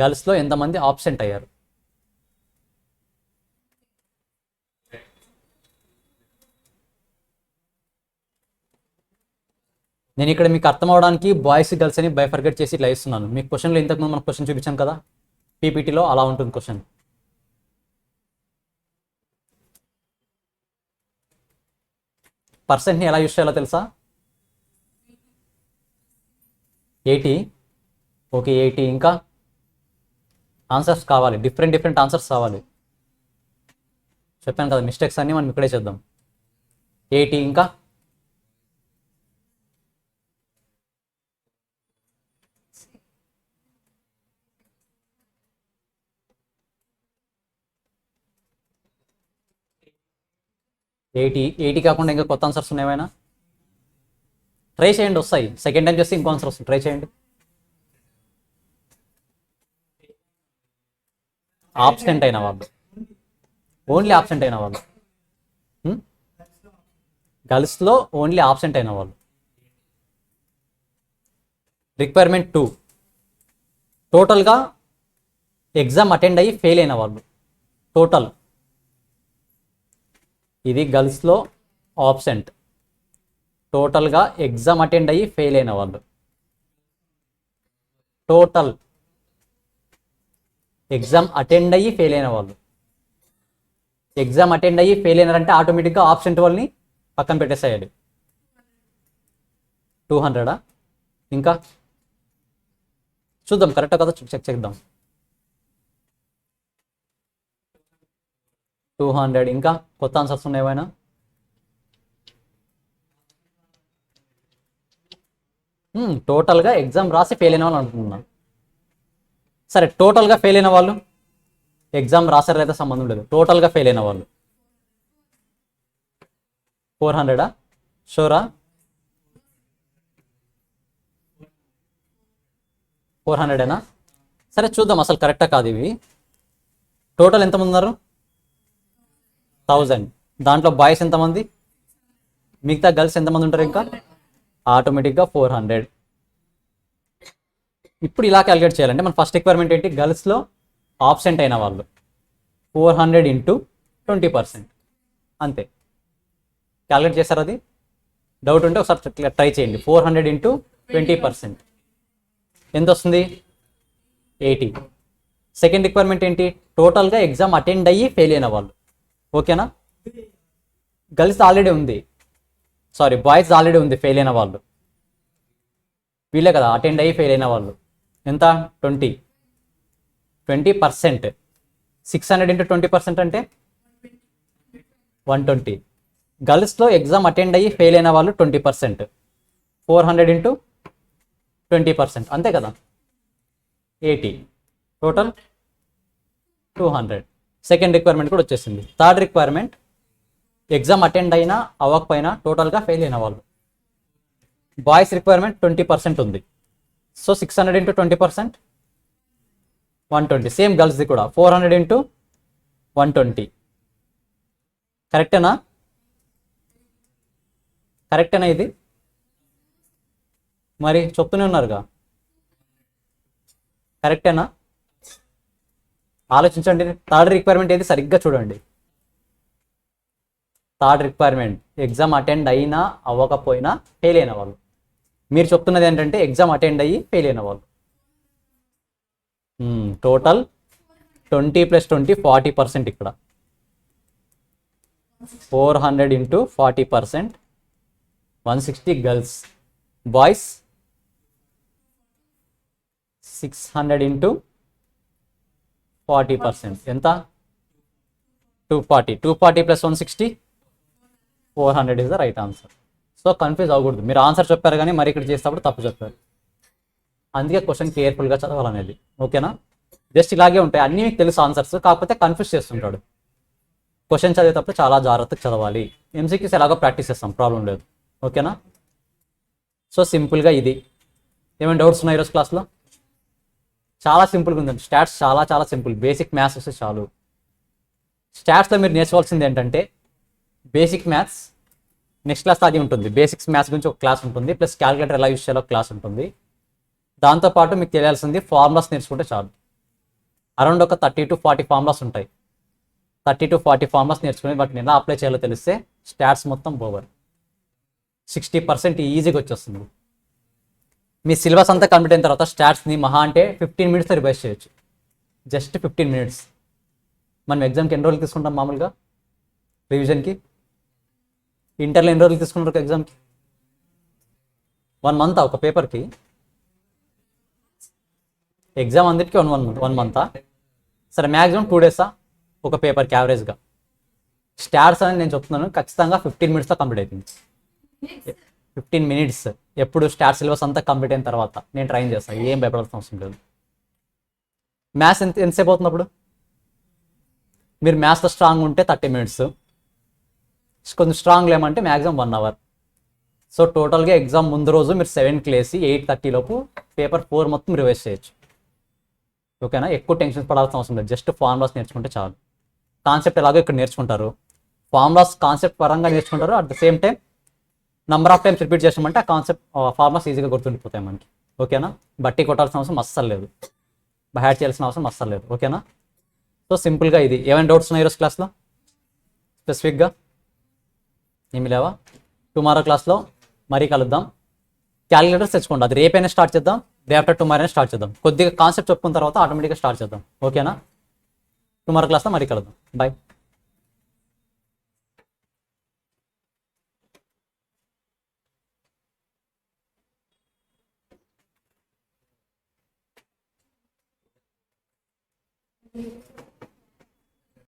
S1: గర్ల్స్లో ఎంతమంది ఆబ్సెంట్ అయ్యారు? నేను ఇక్కడ మీకు అర్థం అవడానికి బాయ్స్ గర్ల్స్ అని బైఫర్గేట్ చేసి ఇట్లా ఇస్తున్నాను. మీకు క్వశ్చన్లో ఇంతకుముందు మనం క్వశ్చన్ చూపించాం కదా పీపీటీలో, అలా ఉంటుంది క్వశ్చన్. పర్సెంట్ని ఎలా యూస్ చేయాలో తెలుసా? 80. ఓకే, 80. ఇంకా ఆన్సర్స్ కావాలి, డిఫరెంట్ ఆన్సర్స్ కావాలి. చెప్పాను కదా, మిస్టేక్స్ అన్నీ మనం ఇక్కడే చేద్దాం. 80 ఇంకా 80 కాకుండా ఇంకా కొత్త ఆన్సర్స్ ఉన్నాయేమైనా? ట్రై చేయండి, వస్తాయి. సెకండ్ టైం చేస్తే ఇంకో ఆన్సర్ వస్తుంది, ట్రై చేయండి. ఆబ్సెంట్ అయిన వాళ్ళు, ఓన్లీ ఆబ్సెంట్ అయిన వాళ్ళు. గర్ల్స్లో ఓన్లీ ఆబ్సెంట్ అయిన వాళ్ళు. రిక్వైర్మెంట్ 2, టోటల్గా ఎగ్జామ్ అటెండ్ అయ్యి ఫెయిల్ అయిన వాళ్ళు. టోటల్ ఇది గర్ల్స్లో ఆబ్సెంట్, టోటల్గా ఎగ్జామ్ అటెండ్ అయ్యి ఫెయిల్ అయిన వాళ్ళు. టోటల్ ఎగ్జామ్ అటెండ్ అయ్యి ఫెయిల్ అయిన వాళ్ళు. ఎగ్జామ్ అటెండ్ అయ్యి ఫెయిల్ అయినారంటే ఆటోమేటిక్గా ఆబ్సెంట్ వాళ్ళని పక్కన పెట్టేసేయాలి. 200 ఇంకా చూద్దాం కరెక్టా కదా, చెక్ చేద్దాం. 200 ఇంకా కొత్త ఆన్సర్స్ ఉన్నాయి ఏమైనా? టోటల్గా ఎగ్జామ్ రాసి ఫెయిల్ అయిన వాళ్ళు అనుకుంటున్నా. సరే, టోటల్గా ఫెయిల్ అయిన వాళ్ళు, ఎగ్జామ్ రాసారైతే సంబంధం లేదు, టోటల్గా ఫెయిల్ అయిన వాళ్ళు 400 షోరా? 400ఏనా? సరే చూద్దాం అసలు కరెక్టా కాదు ఇవి. టోటల్ ఎంతమంది ఉన్నారు? 1000. దాంట్లో బాయ్స్ ఎంతమంది, మిగతా గర్ల్స్ ఎంతమంది ఉంటారు? ఇంకా ఆటోమేటిక్గా 400. ఇప్పుడు ఇలా క్యాలిక్యులేట్ చేయాలంటే మన ఫస్ట్ రిక్వైర్మెంట్ ఏంటి? గర్ల్స్లో ఆబ్సెంట్ అయిన వాళ్ళు 400 ఇంటూ 20%. అంతే. క్యాలిక్యులేట్ చేస్తారు? అది డౌట్ ఉంటే ఒకసారి ట్రై చేయండి. 400 ఇంటూ 20% ఎంత వస్తుంది? 80. సెకండ్ రిక్వైర్మెంట్ ఏంటి? టోటల్గా ఎగ్జామ్ అటెండ్ అయ్యి ఫెయిల్ అయిన వాళ్ళు. ఓకేనా? గర్ల్స్ ఆల్రెడీ ఉంది, సారీ బాయ్స్ ఆల్రెడీ ఉంది ఫెయిల్ అయిన వాళ్ళు. వీళ్ళే కదా అటెండ్ అయ్యి ఫెయిల్ అయిన వాళ్ళు. ఎంత? 20%. 600 ఇంటూ 20% అంటే 120. గర్ల్స్లో ఎగ్జామ్ అటెండ్ అయ్యి ఫెయిల్ అయిన వాళ్ళు 20%. 400 ఇంటూ 20% అంతే కదా, 80. టోటల్ 200. సెకండ్ రిక్వైర్మెంట్ కూడా వచ్చేసింది. థర్డ్ రిక్వైర్మెంట్ ఎగ్జామ్ అటెండ్ అయినా అవ్వకపోయినా టోటల్గా ఫెయిల్ అయిన వాళ్ళు. బాయ్స్ రిక్వైర్మెంట్ 20% ఉంది. So 600 into 20% 120. సేమ్ గర్ల్స్ది కూడా 400 ఇంటూ 120. కరెక్టేనా? కరెక్టేనా ఇది? మరి చెప్తూనే ఉన్నారుగా, కరెక్టేనా? ఆలోచించండి. థర్డ్ రిక్వైర్మెంట్ ఏది సరిగ్గా చూడండి. థర్డ్ రిక్వైర్మెంట్ ఎగ్జామ్ అటెండ్ అయినా అవ్వకపోయినా ఫెయిల్ అయిన వాళ్ళు. మీరు చెప్తున్నది ఏంటంటే ఎగ్జామ్ అటెండ్ అయ్యి ఫెయిల్ అయిన వాళ్ళు. టోటల్ 20 + 20 40%. ఇక్కడ 400 ఇంటూ 40%, 160 గర్ల్స్. బాయ్స్ 600 ఇంటూ 40% ఎంత? 240. 240 + 160 400 is the right answer. So confuse అవ్వకూడదు. మీరు ఆన్సర్ చెప్పారు కానీ మరి ఇక్కడ చేసేటప్పుడు తప్పు చెప్పారు. అందుకే క్వశ్చన్ కేర్ఫుల్గా చదవాలనేది. ఓకేనా? జస్ట్ ఇలాగే ఉంటాయి అన్నీ మీకు తెలుసు ఆన్సర్స్, కాకపోతే కన్ఫ్యూజ్ చేస్తుంటాడు. క్వశ్చన్ చదివేటప్పుడు చాలా జాగ్రత్తగా చదవాలి. ఎంసీక్యూస్ ఎలాగో ప్రాక్టీస్ చేస్తాం, ప్రాబ్లం లేదు. ఓకేనా? సో సింపుల్గా ఇది. ఏమైనా డౌట్స్ ఉన్నాయి ఈరోజు క్లాస్లో? చాలా సింపుల్గా ఉందండి. స్టాట్స్ చాలా చాలా సింపుల్. బేసిక్ మ్యాథ్స్ వస్తే చాలు. స్టాట్స్లో మీరు నేర్చుకోవాల్సింది ఏంటంటే బేసిక్ మ్యాథ్స్. నెక్స్ట్ క్లాస్ అది ఉంటుంది. బేసిక్స్ మ్యాథ్స్ గురించి ఒక క్లాస్ ఉంటుంది, ప్లస్ క్యాలిక్యులేటర్ ఎలా యూస్ చేయాలో క్లాస్ ఉంటుంది. దాంతోపాటు మీకు తెలియాల్సింది ఫార్ములాస్ నేర్చుకుంటే చాలు. అరౌండ్ ఒక 30 to 40 ఫార్ములాస్ ఉంటాయి. 30 to 40 ఫార్ములాస్ నేర్చుకుని వాటిని ఎలా అప్లై చేయాలో తెలిస్తే స్టాట్స్ మొత్తం ఓవర్. 60% ఈజీగా వచ్చేస్తుంది. మీ సిలబస్ అంతా కంప్లీట్ అయిన తర్వాత స్టాట్స్ని మహా అంటే 15 minutes రివైజ్ చేయొచ్చు. Just 15 minutes. మనం ఎగ్జామ్కి ఎన్ని రోజులు తీసుకుంటాం మామూలుగా రివిజన్కి? ఇంటర్లో ఎన్ని రోజులు తీసుకుంటారు ఎగ్జామ్కి? 1 month ఒక పేపర్కి? ఎగ్జామ్ అందరికీ 1 month. సరే మ్యాక్సిమం 2 days ఒక పేపర్కి యావరేజ్గా. స్టాట్స్ అని నేను చెప్తున్నాను, ఖచ్చితంగా 15 minutesతో కంప్లీట్ అవుతుంది. 15 minutes ఎప్పుడు స్టాట్ సిలబస్ అంతా కంప్లీట్ అయిన తర్వాత నేను ట్రైన్ చేస్తాను. ఏం భయపడాల్సిన అవసరం లేదు. మ్యాథ్స్ ఎంతసేపు అవుతున్నప్పుడు? మీరు మ్యాథ్స్లో స్ట్రాంగ్ ఉంటే 30 minutes, కొంచెం స్ట్రాంగ్ లేమంటే మ్యాక్సిమం 1 hour. సో టోటల్గా ఎగ్జామ్ ముందు రోజు మీరు 7కి లేసి 8:30 లోపు పేపర్ 4 మొత్తం రివైజ్ చేయొచ్చు. ఓకేనా? ఎక్కువ టెన్షన్ పడాల్సిన అవసరం లేదు. జస్ట్ ఫార్ములాస్ నేర్చుకుంటే చాలు. కాన్సెప్ట్ ఎలాగో ఇక్కడ నేర్చుకుంటారు. ఫార్ములాస్ కాన్సెప్ట్ పరంగా నేర్చుకుంటారు. At the same time number of times repeat చేసామంటే ఆ కాన్సెప్ట్ ఫార్మాస్ ఈజీగా గుర్తుండిపోతాయి మనకి. ఓకేనా? బట్టి కొట్టాల్సిన అవసరం అస్సలు లేదు, హ్యాడ్ చేయాల్సిన అవసరం అస్సలు లేదు. ఓకేనా? సో సింపుల్గా ఇది. ఏమైనా డౌట్స్ ఉన్నాయి ఈరోజు క్లాస్లో స్పెసిఫిక్గా? ఏమి లేవా? టుమారో క్లాస్లో మరీ కలుద్దాం. క్యాలిక్యులేటర్స్ తెచ్చుకోండి, అది రేపైనా స్టార్ట్ చేద్దాం, డే ఆఫ్టర్ టుమారో స్టార్ట్ చేద్దాం. కొద్దిగా కాన్సెప్ట్ చెప్పుకున్న తర్వాత ఆటోమేటిక్గా స్టార్ట్ చేద్దాం. ఓకేనా? టుమారో క్లాస్లో మరీ కలుద్దాం. బాయ్.